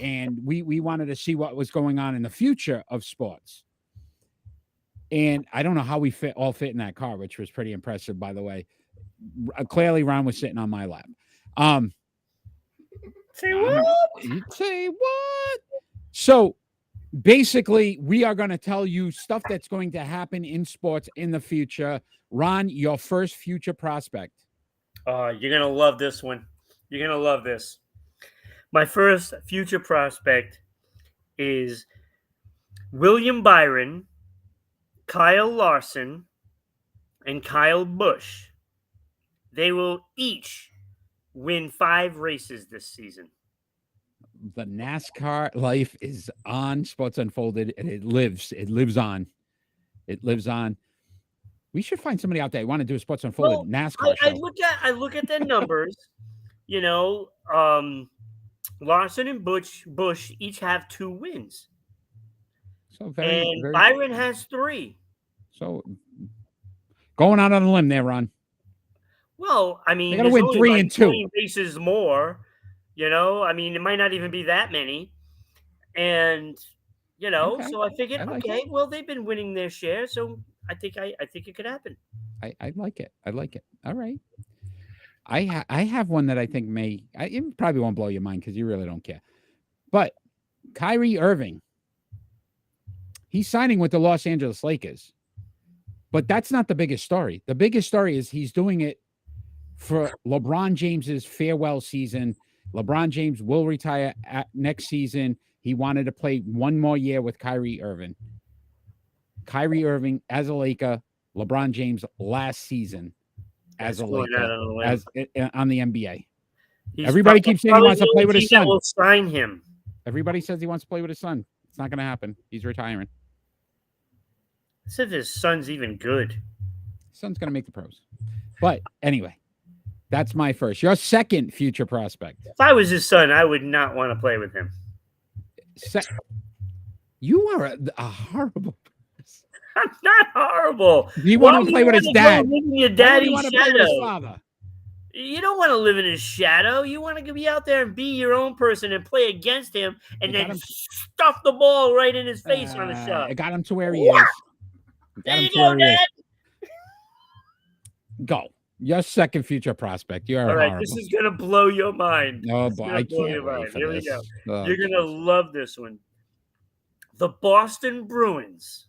and we wanted to see what was going on in the future of sports. And I don't know how we all fit in that car, which was pretty impressive, by the way. Clearly, Ron was sitting on my lap. Say what? You say what? So basically, we are going to tell you stuff that's going to happen in sports in the future. Ron, your first future prospect. You're gonna love this one. You're gonna love this. My first future prospect is William Byron, Kyle Larson, and Kyle Busch. They will each win 5 races this season. The NASCAR life is on Sports Unfolded, and it lives on. It lives on. We should find somebody out there who want to do a Sports Unfolded NASCAR show. I look at the numbers. Larson and Busch each have 2 wins. So Byron has 3. So going out on a limb there, Ron. Well, I mean, they got to win 3 and 2 races more. I mean, it might not even be that many. And okay. So I figured, well, they've been winning their share, so I think it could happen. I like it. All right. I have one that I think it probably won't blow your mind because you really don't care. But Kyrie Irving, he's signing with the Los Angeles Lakers. But that's not the biggest story. The biggest story is he's doing it for LeBron James's farewell season. LeBron James will retire next season. He wanted to play one more year with Kyrie Irving. Kyrie Irving as a Laker, LeBron James last season as a Laker on the NBA. Everybody keeps saying he wants to play with his son. Will sign him. Everybody says he wants to play with his son. It's not going to happen. He's retiring. As if his son's even good. His son's going to make the pros. But anyway, that's my first. Your second future prospect. If I was his son, I would not want to play with him. You are a horrible person. I'm not horrible. You want to play with his dad. Your daddy's want to shadow. Play with his father. You don't want to live in his shadow. You want to be out there and be your own person and play against him and then stuff the ball right in his face on a shot. I got him to where he is. There you go, Dad. Go. Your second future prospect. You're all right. horrible. This is gonna blow your mind. Oh boy, I can't wait for Here this. we go. Oh, You're gonna love this one. The Boston Bruins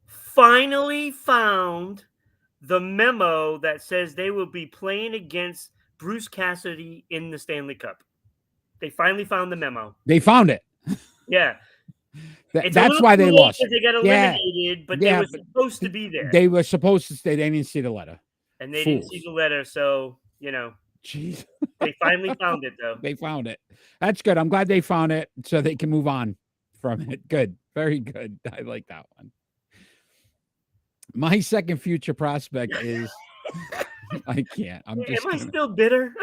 finally found the memo that says they will be playing against Bruce Cassidy in the Stanley Cup. They finally found the memo. They found it. Yeah. That's why they lost. They got eliminated, but they were supposed to be there. They were supposed to stay. They didn't see the letter. And they didn't see the letter, so, Jeez. They finally found it, though. They found it. That's good. I'm glad they found it so they can move on from it. Good. Very good. I like that one. My second future prospect is I can't. Am I still bitter?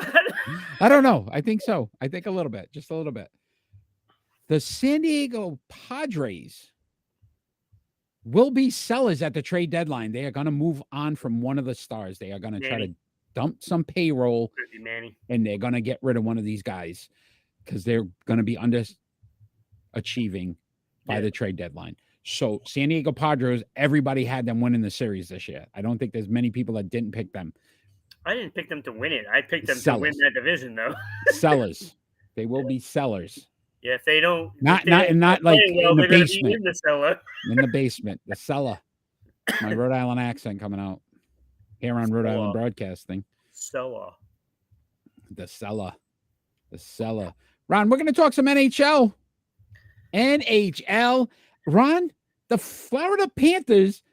I don't know. I think so. I think a little bit. Just a little bit. The San Diego Padres will be sellers at the trade deadline. They are going to move on from one of the stars. They are going to try to dump some payroll, and they're going to get rid of one of these guys because they're going to be underachieving by the trade deadline. So San Diego Padres, everybody had them winning the series this year. I don't think there's many people that didn't pick them. I didn't pick them to win it. I picked them to Sellers. win that division, though. Sellers. They will be sellers. Yeah, if they don't, Not if they don't like play well, in the they're gonna be basement. in the cellar. In the basement. The cellar. My Rhode Island accent coming out here on Rhode Island Broadcasting. Cellar. The cellar. The cellar. Ron, we're going to talk some NHL. NHL. Ron, the Florida Panthers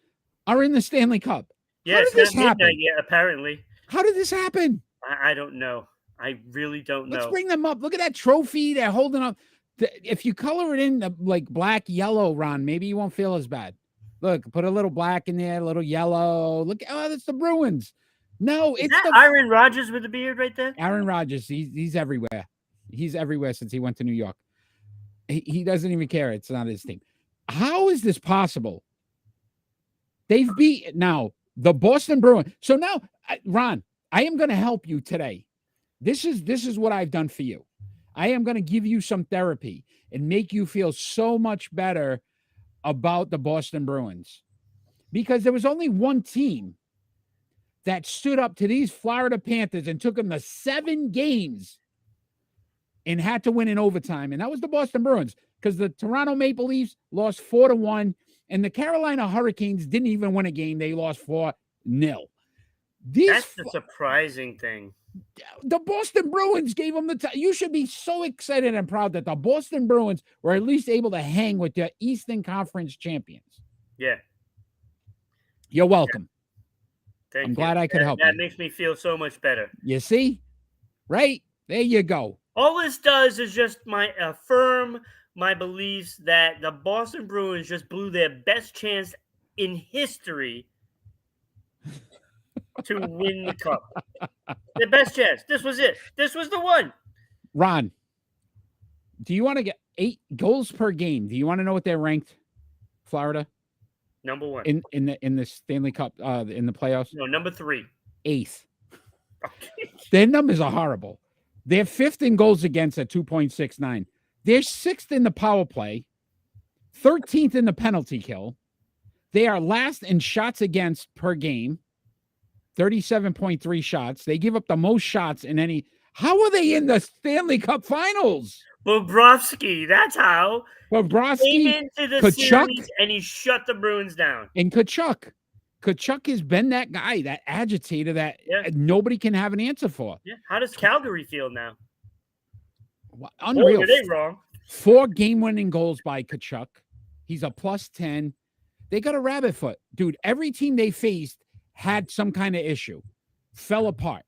are in the Stanley Cup. Yeah, How did this it's not midnight happen? yet, apparently. How did this happen? I don't know. I really don't know. Let's bring them up. Look at that trophy they're holding up. If you color it in the like black, yellow, Ron, maybe you won't feel as bad. Look, put a little black in there, a little yellow. Look, oh, that's the Bruins. No, Is it's that the Aaron Rodgers with the beard right there? Aaron Rodgers. He's everywhere. He's everywhere since he went to New York. He doesn't even care. It's not his team. How is this possible? They've beat now the Boston Bruins. So now, Ron, I am going to help you today. This is what I've done for you. I am going to give you some therapy and make you feel so much better about the Boston Bruins, because there was only one team that stood up to these Florida Panthers and took them to 7 games and had to win in overtime. And that was the Boston Bruins, because the Toronto Maple Leafs lost 4-1, and the Carolina Hurricanes didn't even win a game. They lost 4-0. That's the surprising thing. The Boston Bruins gave them you should be so excited and proud that the Boston Bruins were at least able to hang with the Eastern Conference champions. Yeah. You're welcome. Yeah. I'm glad I could help you. That makes me feel so much better. You see? Right? There you go. All this does is just affirm my beliefs that the Boston Bruins just blew their best chance in history to win the cup. Their best chance. This was it. This was the one. Ron, do you want to get 8 goals per game? Do you want to know what they're ranked? Florida? Number 1. In the Stanley Cup, in the playoffs? No, number 3. 8th. Their numbers are horrible. They're 5th in goals against at 2.69. They're 6th in the power play, 13th in the penalty kill. They are last in shots against per game, 37.3 shots. They give up the most shots in any. How are they in the Stanley Cup Finals? Bobrovsky, that's how. Bobrovsky, came into the series and he shut the Bruins down. And Kachuk. Kachuk has been that guy, that agitator that nobody can have an answer for. Yeah. How does Calgary feel now? Unreal. Boy, are they wrong? 4 game-winning goals by Kachuk. He's a +10. They got a rabbit foot. Dude, every team they faced had some kind of issue. Fell apart.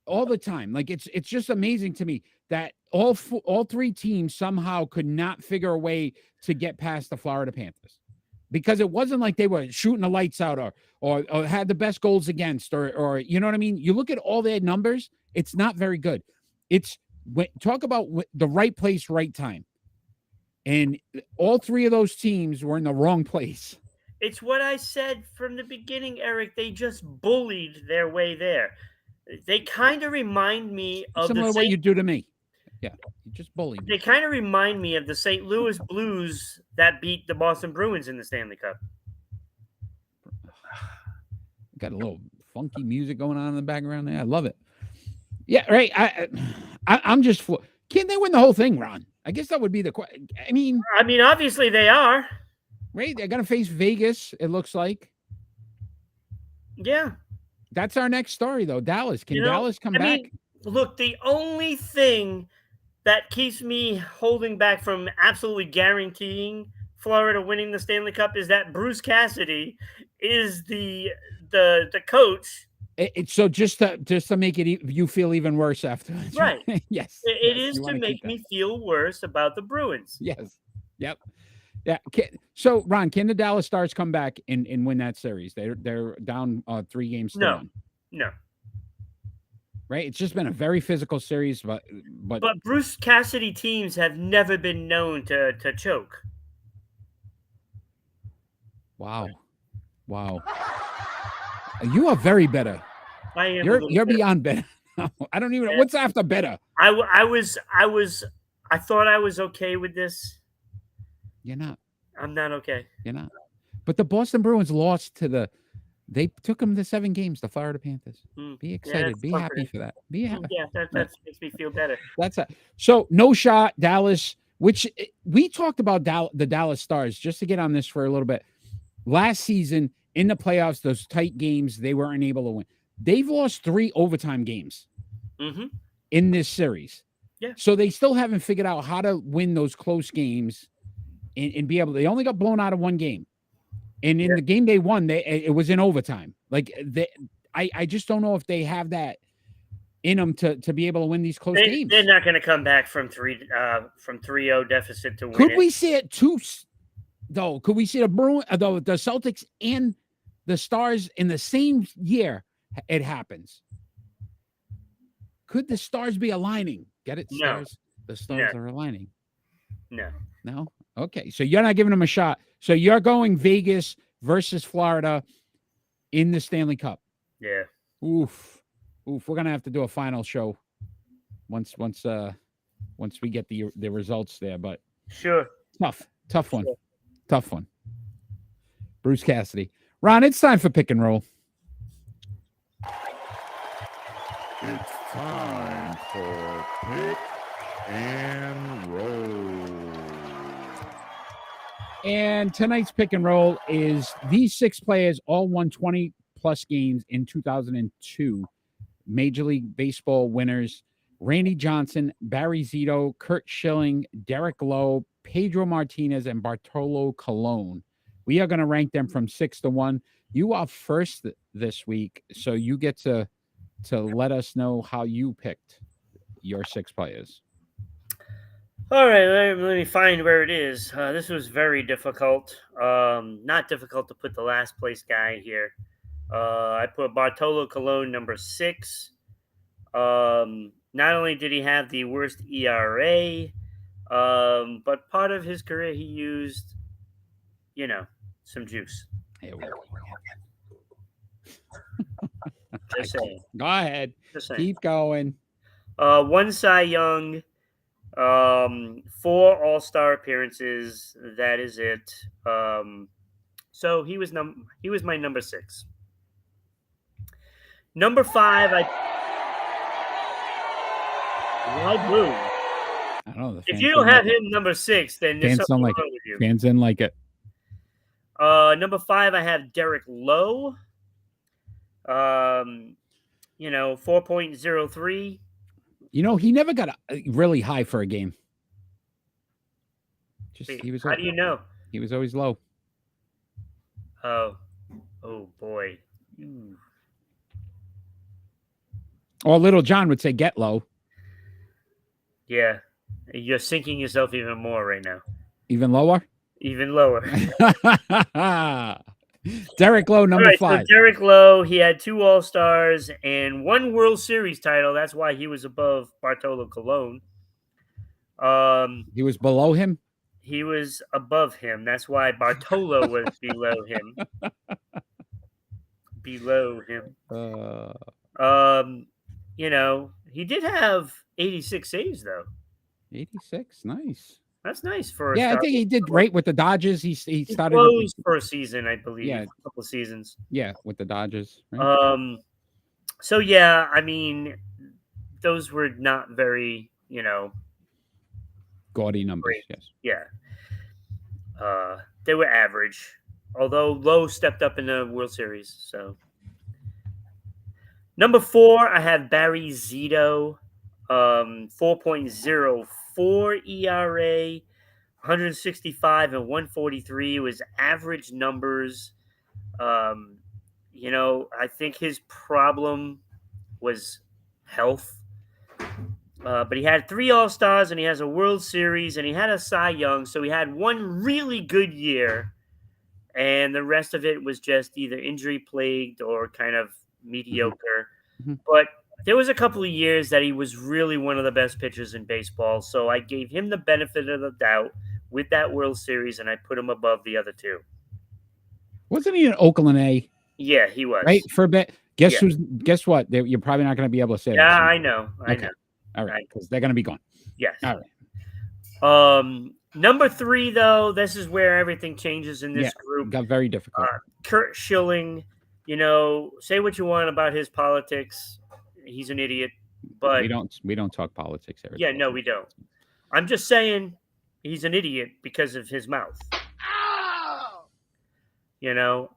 All the time. Like, it's just amazing to me that all 3 teams somehow could not figure a way to get past the Florida Panthers. Because it wasn't like they were shooting the lights out or had the best goals against or you know what I mean? You look at all their numbers, it's not very good. It's talk about the right place, right time. And all 3 of those teams were in the wrong place. It's what I said from the beginning, Eric. They just bullied their way there. They kind of remind me of similar to what you do to me. Yeah, you just bullied me. They kind of remind me of the St. Louis Blues that beat the Boston Bruins in the Stanley Cup. Got a little funky music going on in the background there. I love it. Yeah, right. I'm just. Can they win the whole thing, Ron? I guess that would be the question. I mean, obviously they are. Right, they're gonna face Vegas. It looks like. Yeah. That's our next story, though. Dallas. Can Dallas come back? Look, the only thing that keeps me holding back from absolutely guaranteeing Florida winning the Stanley Cup is that Bruce Cassidy is the coach. So just to make it you feel even worse afterwards. Right. Yes. It is to make me feel worse about the Bruins. Yes. Yep. Yeah. So, Ron, can the Dallas Stars come back and win that series? They're down 3 games to 1. No. Right. It's just been a very physical series, but Bruce Cassidy teams have never been known to choke. Wow. You are very bitter. I am. You're beyond bitter. I don't even know what's after bitter. I thought I was okay with this. You're not. I'm not okay. You're not. But the Boston Bruins lost to the They took them to 7 games, the Florida Panthers. Mm, Be yeah, excited. that's Be happy comforting. for that. Be happy. Yeah, that makes me feel better. That's it. So no shot, Dallas, which we talked about the Dallas Stars, just to get on this for a little bit. Last season in the playoffs, those tight games, they weren't able to win. They've lost 3 overtime games Mm-hmm. in this series. Yeah. So they still haven't figured out how to win those close games and be able to. They only got blown out of 1 game. And in the game they won, it was in overtime. Like I just don't know if they have that in them to be able to win these close games. They're not going to come back from 3-0 deficit to win. Could we see it too? Though, could we see the Celtics and the Stars in the same year? It happens. Could the stars be aligning? Get it, stars? No. The stars are aligning. No. Okay, so you're not giving them a shot. So you're going Vegas versus Florida in the Stanley Cup. Yeah. Oof. We're gonna have to do a final show once we get the results there. But sure, tough one, tough one. Bruce Cassidy, Ron. It's time for pick and roll. It's time for pick and roll. And tonight's pick and roll is these 6 players all won 20 plus games in 2002. Major League Baseball winners: Randy Johnson, Barry Zito, Kurt Schilling, Derek Lowe, Pedro Martinez, and Bartolo Colon. We are going to rank them from 6 to 1. You are first this week, so you get to let us know how you picked your 6 players. All right, let me find where it is. This was very difficult. Not difficult to put the last place guy here. I put Bartolo Colon number 6. Not only did he have the worst ERA, but part of his career he used, some juice. Here we go. Just saying. Go ahead. Just saying. Keep going. 1 Cy Young, 4 All-Star appearances. That is it. So he was my number 6. Number 5, why blue? I don't know. If you don't have him number 6, then there's something wrong with you. Fans didn't like it. Number 5, I have Derek Lowe. 4.03. He never got really high for a game. How do you know? He was always low. Oh boy. Or Little John would say, "Get low." Yeah, you're sinking yourself even more right now. Even lower. Even lower. Derek Lowe, number 5. So Derek Lowe, he had 2 All-Stars and 1 World Series title. That's why he was above Bartolo Colon. He was below him? He was above him. That's why Bartolo was below him. Below him. He did have 86 saves, though. 86? Nice. That's nice for I think he did great with the Dodgers. He started closed for a season, I believe. Yeah. A couple of seasons. Yeah, with the Dodgers. Right? So yeah, I mean, those were not very, gaudy numbers. Great. Yes. Yeah. They were average, although Lowe stepped up in the World Series. So number 4, I have Barry Zito, 4.04 ERA, 165 and 143 was average numbers. I think his problem was health. But he had 3 All-Stars and he has a World Series and he had a Cy Young. So he had 1 really good year. And the rest of it was just either injury plagued or kind of mediocre. Mm-hmm. But there was a couple of years that he was really one of the best pitchers in baseball. So I gave him the benefit of the doubt with that World Series, and I put him above the other 2. Wasn't he in Oakland A? Yeah, he was. Right? For a bit. Guess what? You're probably not going to be able to say that. Yeah, I know. I know. All right, because they're going to be gone. Yes. All right. Number 3, though, this is where everything changes in this group. Got very difficult. Kurt Schilling, say what you want about his politics. He's an idiot, but we don't talk politics here. yeah, no, we don't. I'm just saying he's an idiot because of his mouth. You know,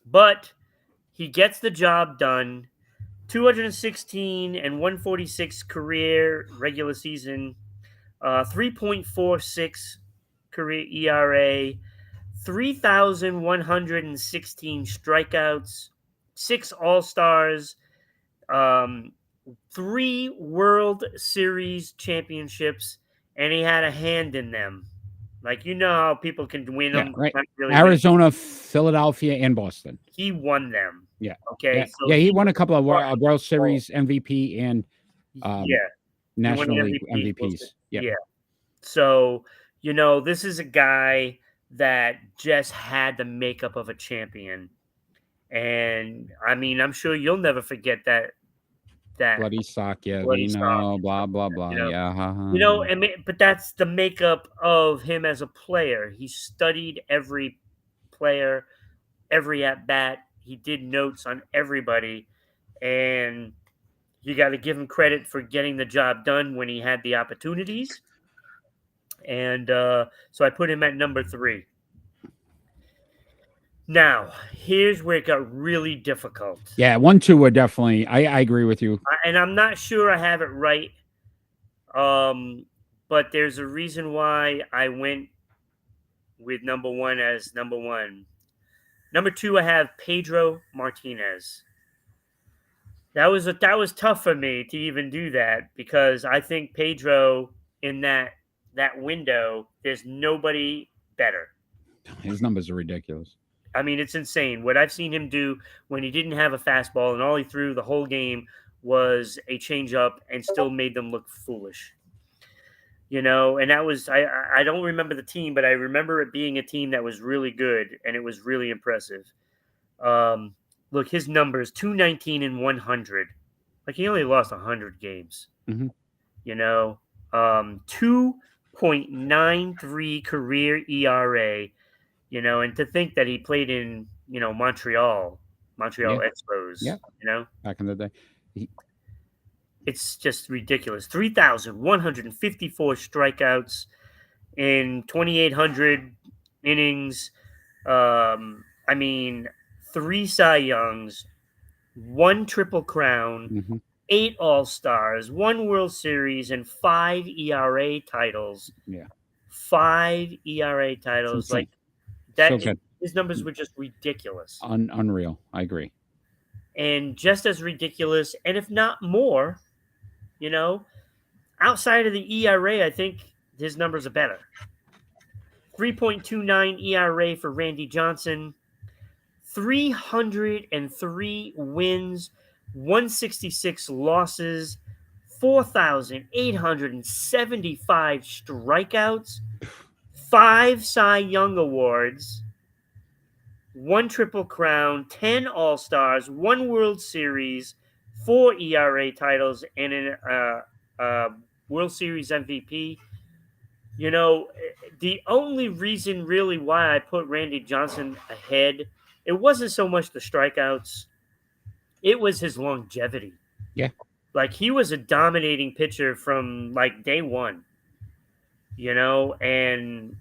but he gets the job done. 216 and 146 career regular season, 3.46 career ERA, 3,116 strikeouts, 6 All Stars, 3 World Series championships, and he had a hand in them. Like, how people can win them. Right. Really Arizona, Philadelphia, and Boston. He won them. Yeah. Okay. Yeah, So he won a couple of World Series MVP and National League MVPs. Yeah. So, this is a guy that just had the makeup of a champion. And I mean, I'm sure you'll never forget that bloody sock, bloody sock, blah blah blah. But that's the makeup of him as a player. He studied every player, every at bat. He did notes on everybody, and you got to give him credit for getting the job done when he had the opportunities. And so I put him at number 3. Now, here's where it got really difficult. Yeah, 1, 2 were definitely. I agree with you. And I'm not sure I have it right. But there's a reason why I went with number 1 as number 1. Number 2, I have Pedro Martinez. That was tough for me to even do that because I think Pedro in that window, there's nobody better. His numbers are ridiculous. I mean, it's insane what I've seen him do when he didn't have a fastball and all he threw the whole game was a changeup and still made them look foolish. And that was I don't remember the team, but I remember it being a team that was really good and it was really impressive. Look, his numbers 219 and 100. Like he only lost 100 games. Mm-hmm. 2.93 career ERA. And to think that he played in, Montreal Expos, back in the day. It's just ridiculous. 3,154 strikeouts in 2,800 innings. 3 Cy Youngs, 1 Triple Crown, 8 All-Stars, 1 World Series, and 5 ERA titles. Yeah. 5 ERA titles. Like, that his numbers were just ridiculous. Unreal. I agree. And just as ridiculous, and if not more, outside of the ERA, I think his numbers are better. 3.29 ERA for Randy Johnson, 303 wins, 166 losses, 4,875 strikeouts, 5 Cy Young Awards, 1 Triple Crown, 10 All-Stars, 1 World Series, 4 ERA titles, and a World Series MVP. The only reason really why I put Randy Johnson ahead, it wasn't so much the strikeouts. It was his longevity. Yeah. Like, he was a dominating pitcher from, like, day one. And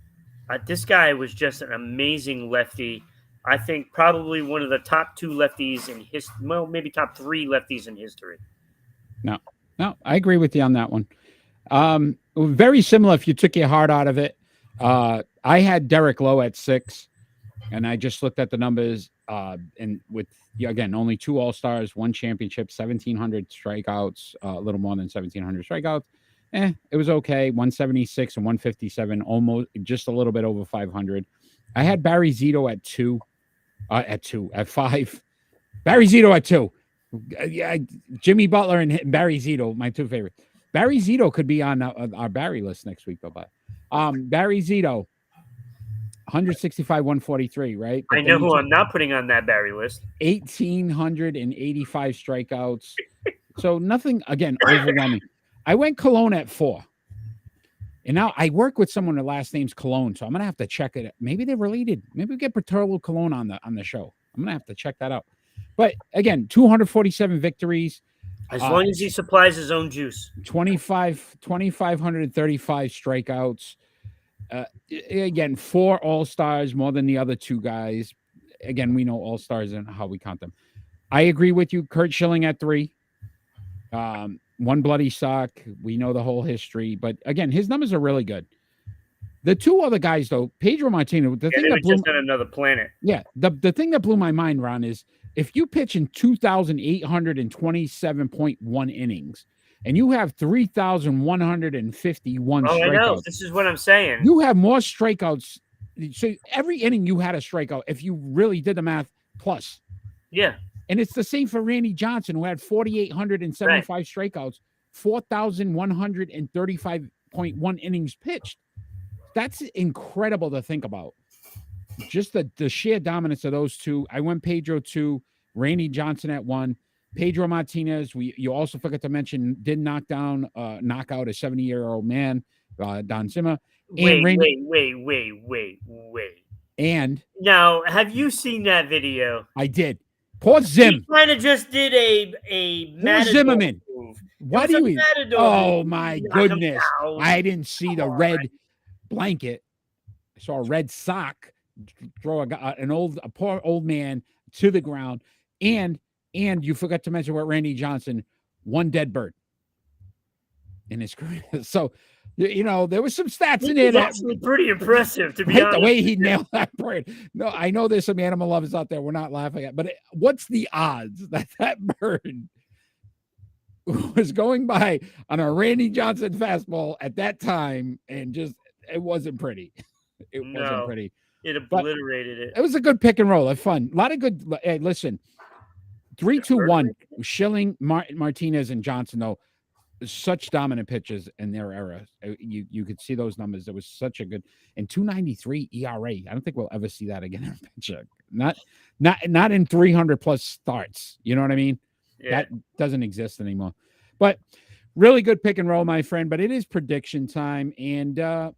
this guy was just an amazing lefty. I think probably one of the top 2 lefties in history. Well, maybe top 3 lefties in history. No, I agree with you on that one. Very similar if you took your heart out of it. I had Derek Lowe at 6, and I just looked at the numbers. And with, again, only 2 All-Stars, 1 championship, 1,700 strikeouts, a little more than 1,700 strikeouts. It was okay. 176 and 157, almost just a little bit over 500. I had Barry Zito at 2. At 5. Barry Zito at 2. Jimmy Butler and Barry Zito, my 2 favorites. Barry Zito could be on our Barry list next week, though. But Barry Zito, 165, 143, right? But I know who I'm not putting on that Barry list. 1,885 strikeouts. So nothing, again, overwhelming. I went Cologne at 4. And now I work with someone, the last name's Cologne, so I'm gonna have to check it. Maybe they're related. Maybe we get Paterlo Cologne on the show. I'm going to have to check that out. But again, 247 victories. As long as he supplies his own juice. 2,535 strikeouts. Again, 4 All-Stars, more than the other 2 guys. Again, we know All-Stars and how we count them. I agree with you. Kurt Schilling at 3. 1 bloody sock. We know the whole history. But again, his numbers are really good. The 2 other guys, though, Pedro Martinez, the thing they that were blew just on another planet. Yeah, the thing that blew my mind, Ron, is if you pitch in 2,827.1 innings and you have 3,151 strikeouts. I know. This is what I'm saying. You have more strikeouts. So every inning you had a strikeout if you really did the math plus. Yeah. And it's the same for Randy Johnson, who had 4,875 strikeouts, 4,135.1 innings pitched. That's incredible to think about. Just the sheer dominance of those 2. I went Pedro 2, Randy Johnson at 1. Pedro Martinez, you also forgot to mention, did knock out a 70-year-old man, Don Zimmer. Wait. And now, have you seen that video? I did. Poor Zim. He kind of just did a Poor Zimmerman. move. Why do you? Oh my goodness! I didn't see the red blanket. I saw a red sock throw a poor old man to the ground, and you forgot to mention what Randy Johnson, 1 dead bird in his career. So, there was some stats in there that's actually pretty impressive, to be honest. The way he nailed that bird. No, I know there's some animal lovers out there we're not laughing at, but what's the odds that bird was going by on a Randy Johnson fastball at that time and just it wasn't pretty. Wasn't pretty. It obliterated it. It was a good pick and roll. Fun. A lot of good. Hey, listen, 3-2-1, Schilling, Martinez, and Johnson, though, such dominant pitches in their era. You could see those numbers. It was such a good, and 2.93 ERA. I don't think we'll ever see that again in a pitcher. Not in 300 plus starts. You know what I mean? Yeah. That doesn't exist anymore. But really good pick and roll, my friend. But it is prediction time, and a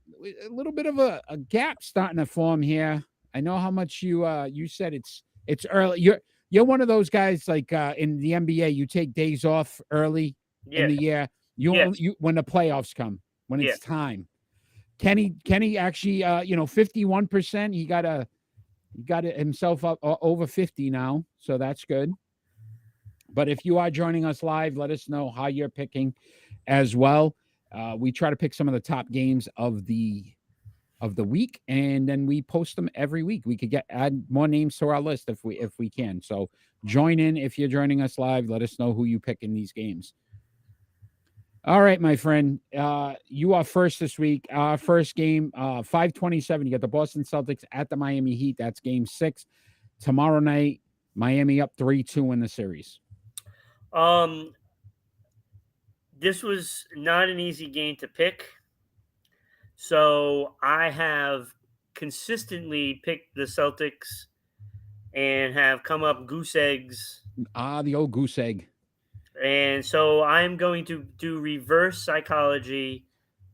little bit of a gap starting to form here. I know how much you said it's early. You're one of those guys like in the NBA. You take days off early in the year. You when the playoffs come, when it's time. Kenny actually 51%. He got it himself up over 50 now, so that's good. But if you are joining us live, let us know how you're picking as well. We try to pick some of the top games of the week, and then we post them every week. We could add more names to our list if we can. So join in if you're joining us live. Let us know who you pick in these games. All right, my friend. You are first this week. First game, 5:27. You got the Boston Celtics at the Miami Heat. That's game 6. Tomorrow night, Miami up 3-2 in the series. This was not an easy game to pick. So I have consistently picked the Celtics and have come up goose eggs. The old goose egg. And so I'm going to do reverse psychology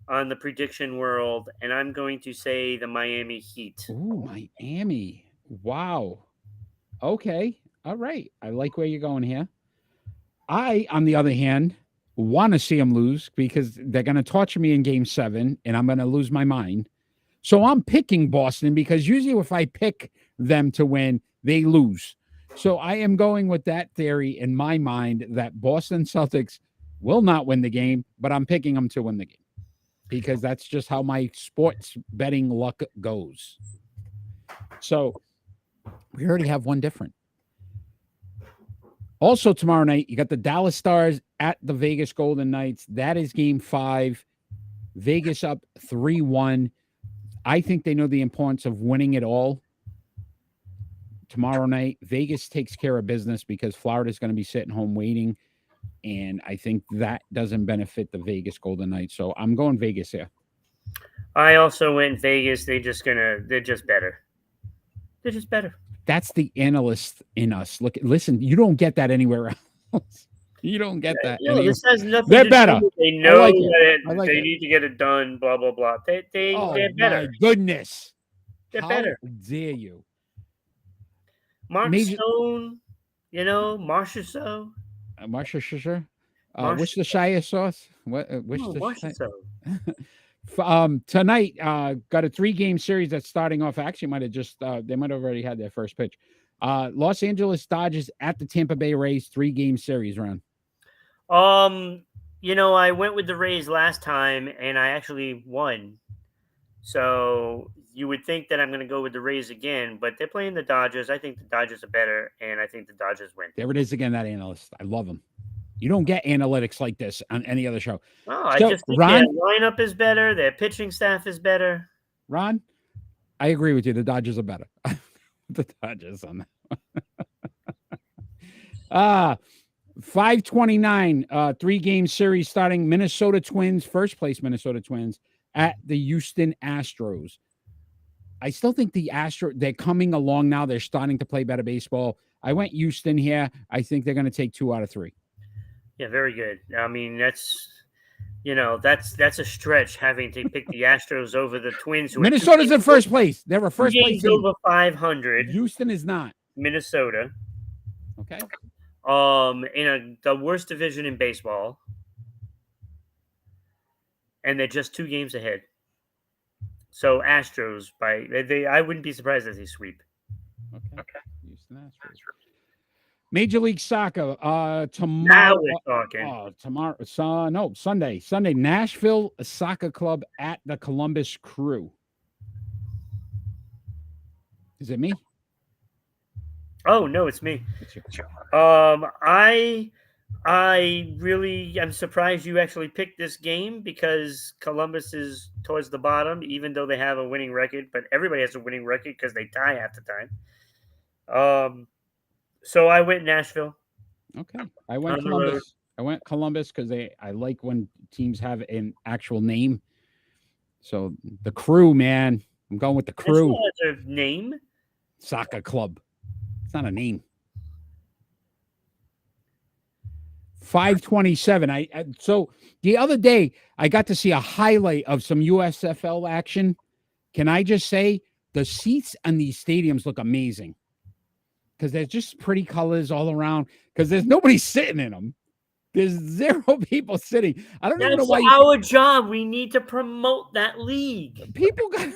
on the prediction world, and I'm going to say the Miami Heat. Ooh, Miami. Wow. Okay. All right. I like where you're going here. I, on the other hand, want to see them lose because they're going to torture me in game 7, and I'm going to lose my mind. So I'm picking Boston because usually if I pick them to win, they lose. So I am going with that theory in my mind that Boston Celtics will not win the game, but I'm picking them to win the game because that's just how my sports betting luck goes. So we already have one different. Also tomorrow night, you got the Dallas Stars at the Vegas Golden Knights. That is game 5. Vegas up 3-1. I think they know the importance of winning it all. Tomorrow night, Vegas takes care of business because Florida's going to be sitting home waiting. And I think that doesn't benefit the Vegas Golden Knights. So I'm going Vegas here. I also went Vegas. They're just better. They're just better. That's the analyst in us. Listen, you don't get that anywhere else. You don't get that. This has nothing they're to better. Do. They know that they need to get it done, blah, blah, blah. They're better. My goodness. They're better. How dare you? Mark Major- Stone, Marsha So. Marsha Shisher. Marsha What's the Shia sauce? Which Oh, the Marsha So. tonight got a 3-game series that's starting off. Actually, might have just they might have already had their first pitch. Los Angeles Dodgers at the Tampa Bay Rays, 3-game series round. I went with the Rays last time and I actually won. So you would think that I'm going to go with the Rays again, but they're playing the Dodgers. I think the Dodgers are better, and I think the Dodgers win. There it is again, that analyst. I love him. You don't get analytics like this on any other show. Oh, I So, just think Ron, their lineup is better. Their pitching staff is better. Ron, I agree with you. The Dodgers are better. The Dodgers on that. 529, 3-game series starting. Minnesota Twins, first place Minnesota Twins at the Houston Astros. I still think they're coming along now. They're starting to play better baseball. I went Houston here. I think they're going to take 2 out of 3. Yeah, very good. I mean, that's a stretch having to pick the Astros over the Twins. Who Minnesota's in first place. They're a first place team. Over 500. Houston is not. Minnesota. Okay. In the worst division in baseball, and they're just 2 games ahead. So Astros I wouldn't be surprised if they sweep. Okay. Houston Astros. Major League Soccer. Now Tomorrow. we're talking. Sunday. Nashville Soccer Club at the Columbus Crew. Is it me? Oh no, it's me. It's you. I really am surprised you actually picked this game because Columbus is towards the bottom, even though they have a winning record. But everybody has a winning record because they tie half the time. So I went Nashville. Okay, I went Columbus. I went Columbus because I like when teams have an actual name. So the Crew, man, I'm going with the Crew. That's a name. Soccer Club. It's not a name. 527. So the other day I got to see a highlight of some USFL action. Can I just say the seats in these stadiums look amazing because there's just pretty colors all around because there's nobody sitting in them. There's 0 people sitting. I don't even know why. Our job. We need to promote that league. People got.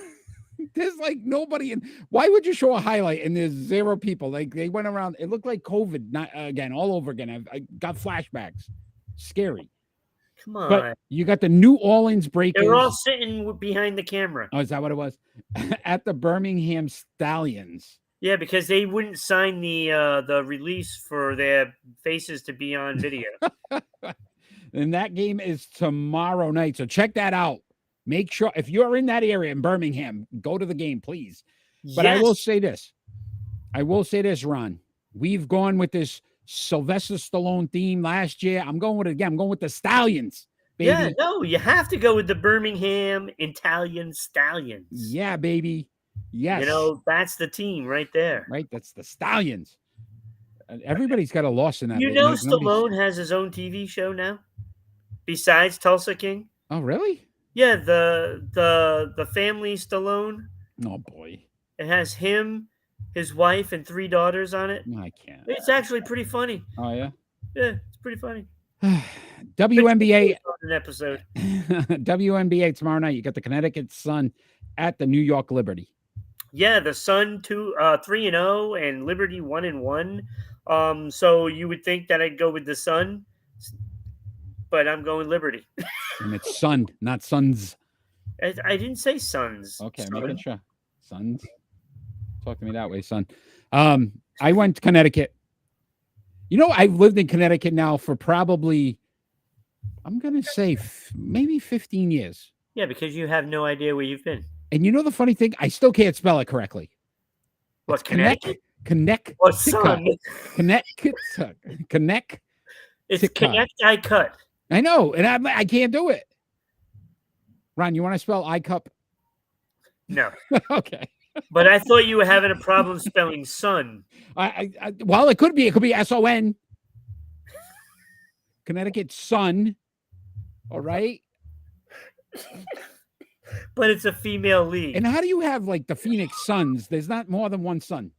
There's like nobody in. Why would you show a highlight and there's 0 people? Like they went around. It looked like COVID. Not again, all over again. I got flashbacks. Scary. Come on. But you got the New Orleans Breakers. They're all sitting behind the camera. Oh, is that what it was? At the Birmingham Stallions. Yeah, because they wouldn't sign the release for their faces to be on video. And that game is tomorrow night. So check that out. Make sure if you're in that area in Birmingham, go to the game, please. But yes. I will say this, Ron. We've gone with this Sylvester Stallone theme last year. I'm going with it again. I'm going with the Stallions, baby. Yeah, no, you have to go with the Birmingham Italian Stallions. Yeah, baby. Yes. That's the team right there. Right, that's the Stallions. Everybody's got a loss in that. Stallone has his own TV show now, besides Tulsa King. Oh, really? Yeah, the family Stallone. Oh boy, it has him, his wife, and 3 daughters on it. No, I can't. It's actually pretty funny. Oh yeah, yeah, it's pretty funny. WNBA an episode. WNBA tomorrow night. You got the Connecticut Sun at the New York Liberty. Yeah, the Sun 3-0 and Liberty 1-1. So you would think that I'd go with the Sun, but I'm going Liberty. And it's Sun, not Suns. I didn't say Suns. Okay, making sure. Suns. Talk to me that way, son. I went to Connecticut. I've lived in Connecticut now for probably, I'm going to say maybe 15 years. Yeah, because you have no idea where you've been. And the funny thing, I still can't spell it correctly. What's Connecticut? Connect. Or Sun? Connect. It's Connect I Cut. I know, and I can't do it. Ron, you want to spell I-cup? No. Okay. But I thought you were having a problem spelling sun. Well, it could be. It could be S-O-N. Connecticut Sun. All right. But it's a female league. And how do you have like the Phoenix Suns? There's not more than one sun.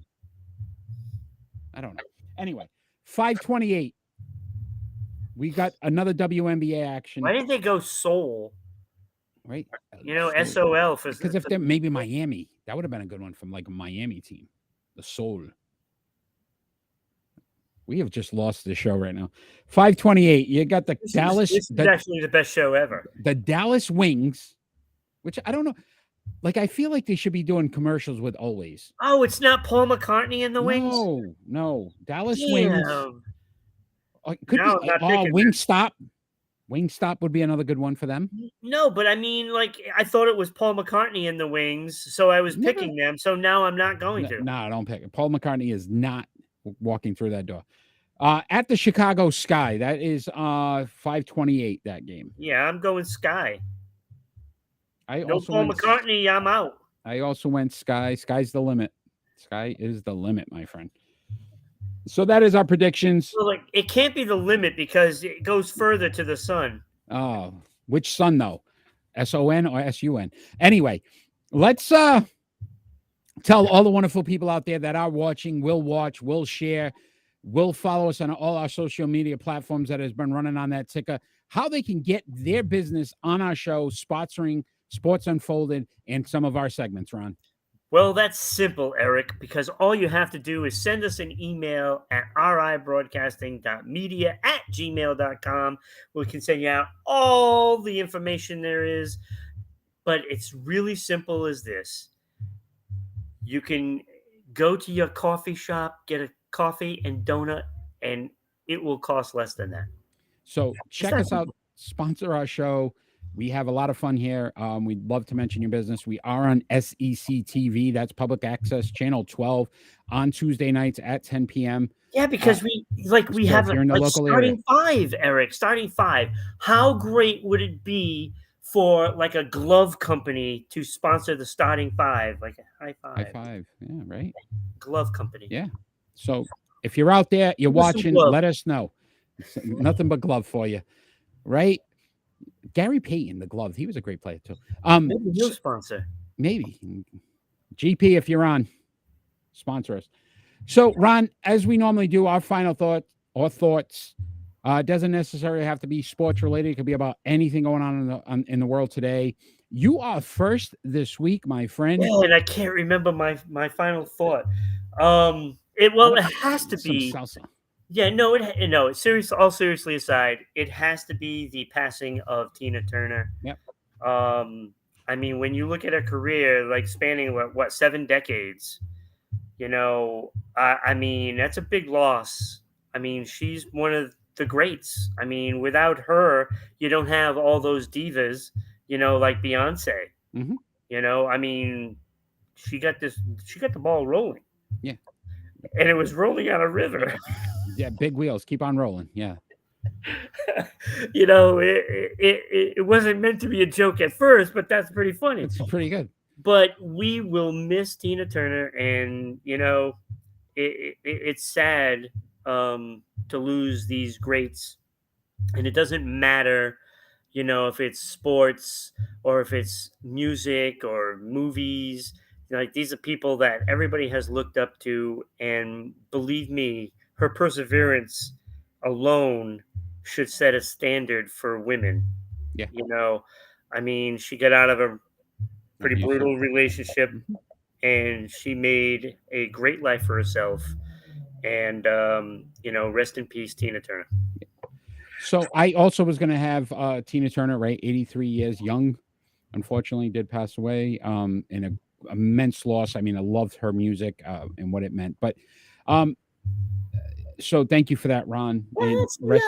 I don't know. Anyway, 528. We got another WNBA action. Why didn't they go Soul? Right? SOL for because if they're maybe Miami, that would have been a good one from like a Miami team. The Soul. We have just lost the show right now. 528. You got the Dallas. This is actually the best show ever. The Dallas Wings, which I don't know. Like, I feel like they should be doing commercials with Always. Oh, it's not Paul McCartney in the Wings? No. Dallas Wings. Could No, be Wingstop. Wingstop would be another good one for them. No, but I mean, like, I thought it was Paul McCartney in the Wings, so I was picking them. So now I'm not going to. No, I don't pick it. Paul McCartney is not walking through that door. At the Chicago Sky, that is 528. That game. Yeah, I'm going Sky. No Paul McCartney, I'm out. I also went Sky. Sky's the limit. Sky is the limit, my friend. So that is our predictions. Well, like, it can't be the limit because it goes further to the sun. Oh, which sun though? SON or SUN? Anyway, let's tell all the wonderful people out there that are watching, will watch, will share, will follow us on all our social media platforms that has been running on that ticker, how they can get their business on our show, sponsoring Sports Unfolded and some of our segments, Ron. Well, that's simple, Eric, because all you have to do is send us an email at ribroadcasting.media@gmail.com. We can send you out all the information there is, but it's really simple as this. You can go to your coffee shop, get a coffee and donut, and it will cost less than that. So check us out, sponsor our show. We have a lot of fun here. We'd love to mention your business. We are on SEC TV. That's public access, channel 12, on Tuesday nights at 10 p.m. Yeah, because we have in the local starting area. 5, Eric. Starting 5. How great would it be for like a glove company to sponsor the starting 5? Like a high five. High five. Yeah, right. Glove company. Yeah. So if you're out there, you're watching, let us know. Nothing but glove for you, right? Gary Payton, the glove, he was a great player too. Maybe he'll sponsor. Maybe. GP, if you're on, sponsor us. So, Ron, as we normally do, our final thoughts doesn't necessarily have to be sports related. It could be about anything going on in the world today. You are first this week, my friend. Yeah, and I can't remember my final thought. It has to be salsa. Yeah, no, seriously, all seriously aside, it has to be the passing of Tina Turner. Yep. I mean, when you look at her career, like spanning what 7 decades, I mean, that's a big loss. I mean, she's one of the greats. I mean, without her, you don't have all those divas, like Beyonce. Mm-hmm. I mean, she got the ball rolling. Yeah. And it was rolling on a river. Yeah, big wheels. Keep on rolling. Yeah. It wasn't meant to be a joke at first, but that's pretty funny. It's pretty good. But we will miss Tina Turner, and it's sad to lose these greats. And it doesn't matter, if it's sports or if it's music or movies. Like, these are people that everybody has looked up to, and believe me, her perseverance alone should set a standard for women. Yeah. I mean, she got out of a pretty brutal relationship, and she made a great life for herself. And, rest in peace, Tina Turner. So I also was going to have Tina Turner, right? 83 years young, unfortunately did pass away in an immense loss. I mean, I loved her music and what it meant, but so thank you for that, Ron. What's love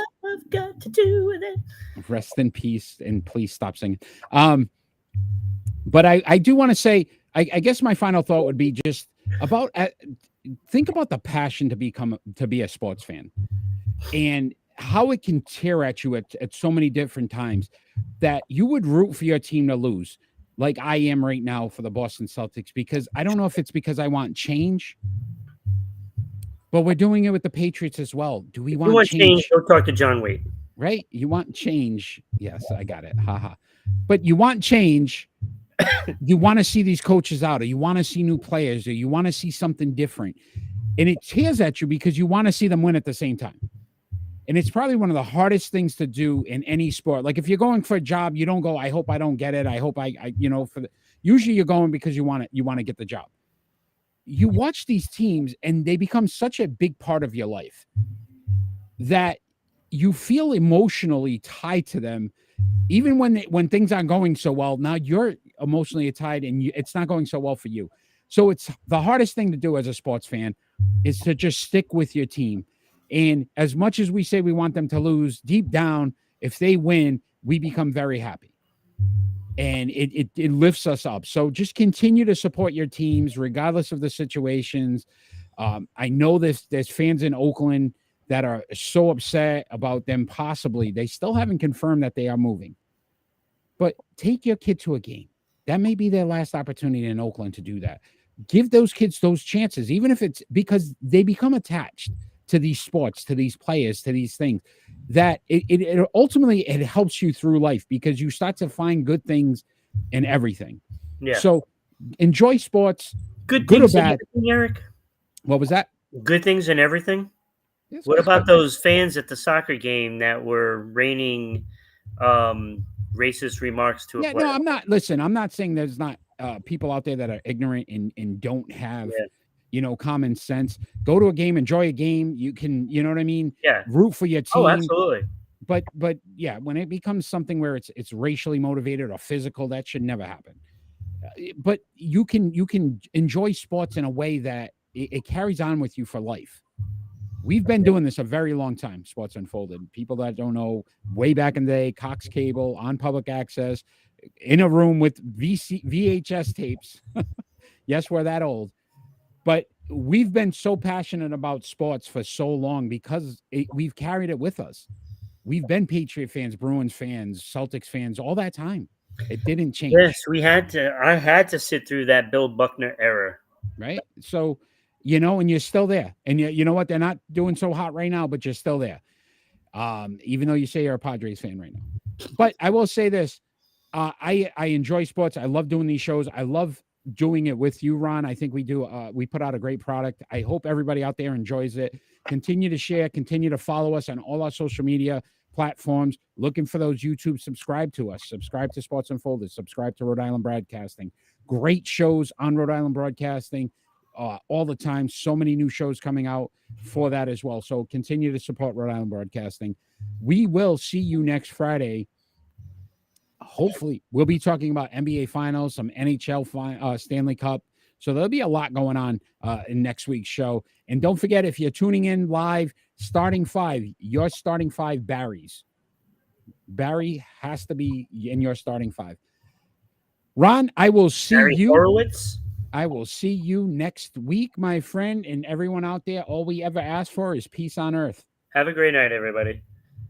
got to do with it? Rest in peace, and please stop singing. But I do want to say, I guess my final thought would be just about think about the passion to be a sports fan, and how it can tear at you at so many different times that you would root for your team to lose, like I am right now for the Boston Celtics, because I don't know if it's because I want change. But we're doing it with the Patriots as well. Do we want change? Go talk to John Waite. Right? You want change. Yes, I got it. Haha. But you want change. You want to see these coaches out, or you want to see new players, or you want to see something different. and it tears at you because you want to see them win at the same time. And it's probably one of the hardest things to do in any sport. Like if you're going for a job, you don't go, I hope I don't get it. I hope I usually you're going because you want to get the job. You watch these teams and they become such a big part of your life that you feel emotionally tied to them. Even when things aren't going so well, now you're emotionally tied and it's not going so well for you. So it's the hardest thing to do as a sports fan is to just stick with your team. And as much as we say we want them to lose, deep down, if they win, we become very happy. And it lifts us up. So just continue to support your teams, regardless of the situations. I know there's fans in Oakland that are so upset about them possibly. They still haven't confirmed that they are moving. But take your kid to a game. That may be their last opportunity in Oakland to do that. Give those kids those chances, even if it's because they become attached to these sports, to these players, to these things, that it ultimately it helps you through life because you start to find good things in everything. Yeah. So enjoy sports. Good or things in bad. everything, Eric. What was that? Good things in everything. Yes, What yes, about good. those fans at the soccer game that were raining racist remarks to a Yeah, player? no, I'm not. Listen, I'm not saying there's not people out there that are ignorant and don't have, common sense. Go to a game, enjoy a game. You can, you know what I mean? Yeah. Root for your team. Oh, absolutely. But yeah, when it becomes something where it's racially motivated or physical, that should never happen. But you can enjoy sports in a way that it carries on with you for life. We've been doing this a very long time, Sports Unfolded. People that don't know, way back in the day, Cox Cable, on public access, in a room with VHS tapes. Yes, we're that old. But we've been so passionate about sports for so long because we've carried it with us. We've been Patriot fans, Bruins fans, Celtics fans all that time. It didn't change. Yes, I had to sit through that Bill Buckner era. Right? So, and you're still there. And you know what? They're not doing so hot right now, but you're still there. Even though you say you're a Padres fan right now. But I will say this. I enjoy sports. I love doing these shows. I love doing it with you, Ron. I think we do. We put out a great product. I hope everybody out there enjoys it. Continue to share. Continue to follow us on all our social media platforms. Looking for those YouTube. Subscribe to us. Subscribe to Sports Unfolded. Subscribe to Rhode Island Broadcasting. Great shows on Rhode Island Broadcasting all the time. So many new shows coming out for that as well. So continue to support Rhode Island Broadcasting. We will see you next Friday. Hopefully, we'll be talking about NBA Finals, some NHL Stanley Cup. So there'll be a lot going on in next week's show. And don't forget, if you're tuning in live, starting five, your starting five Barry's. Barry has to be in your starting five. Ron, I will see you. Horowitz? I will see you next week, my friend, and everyone out there. All we ever ask for is peace on earth. Have a great night, everybody.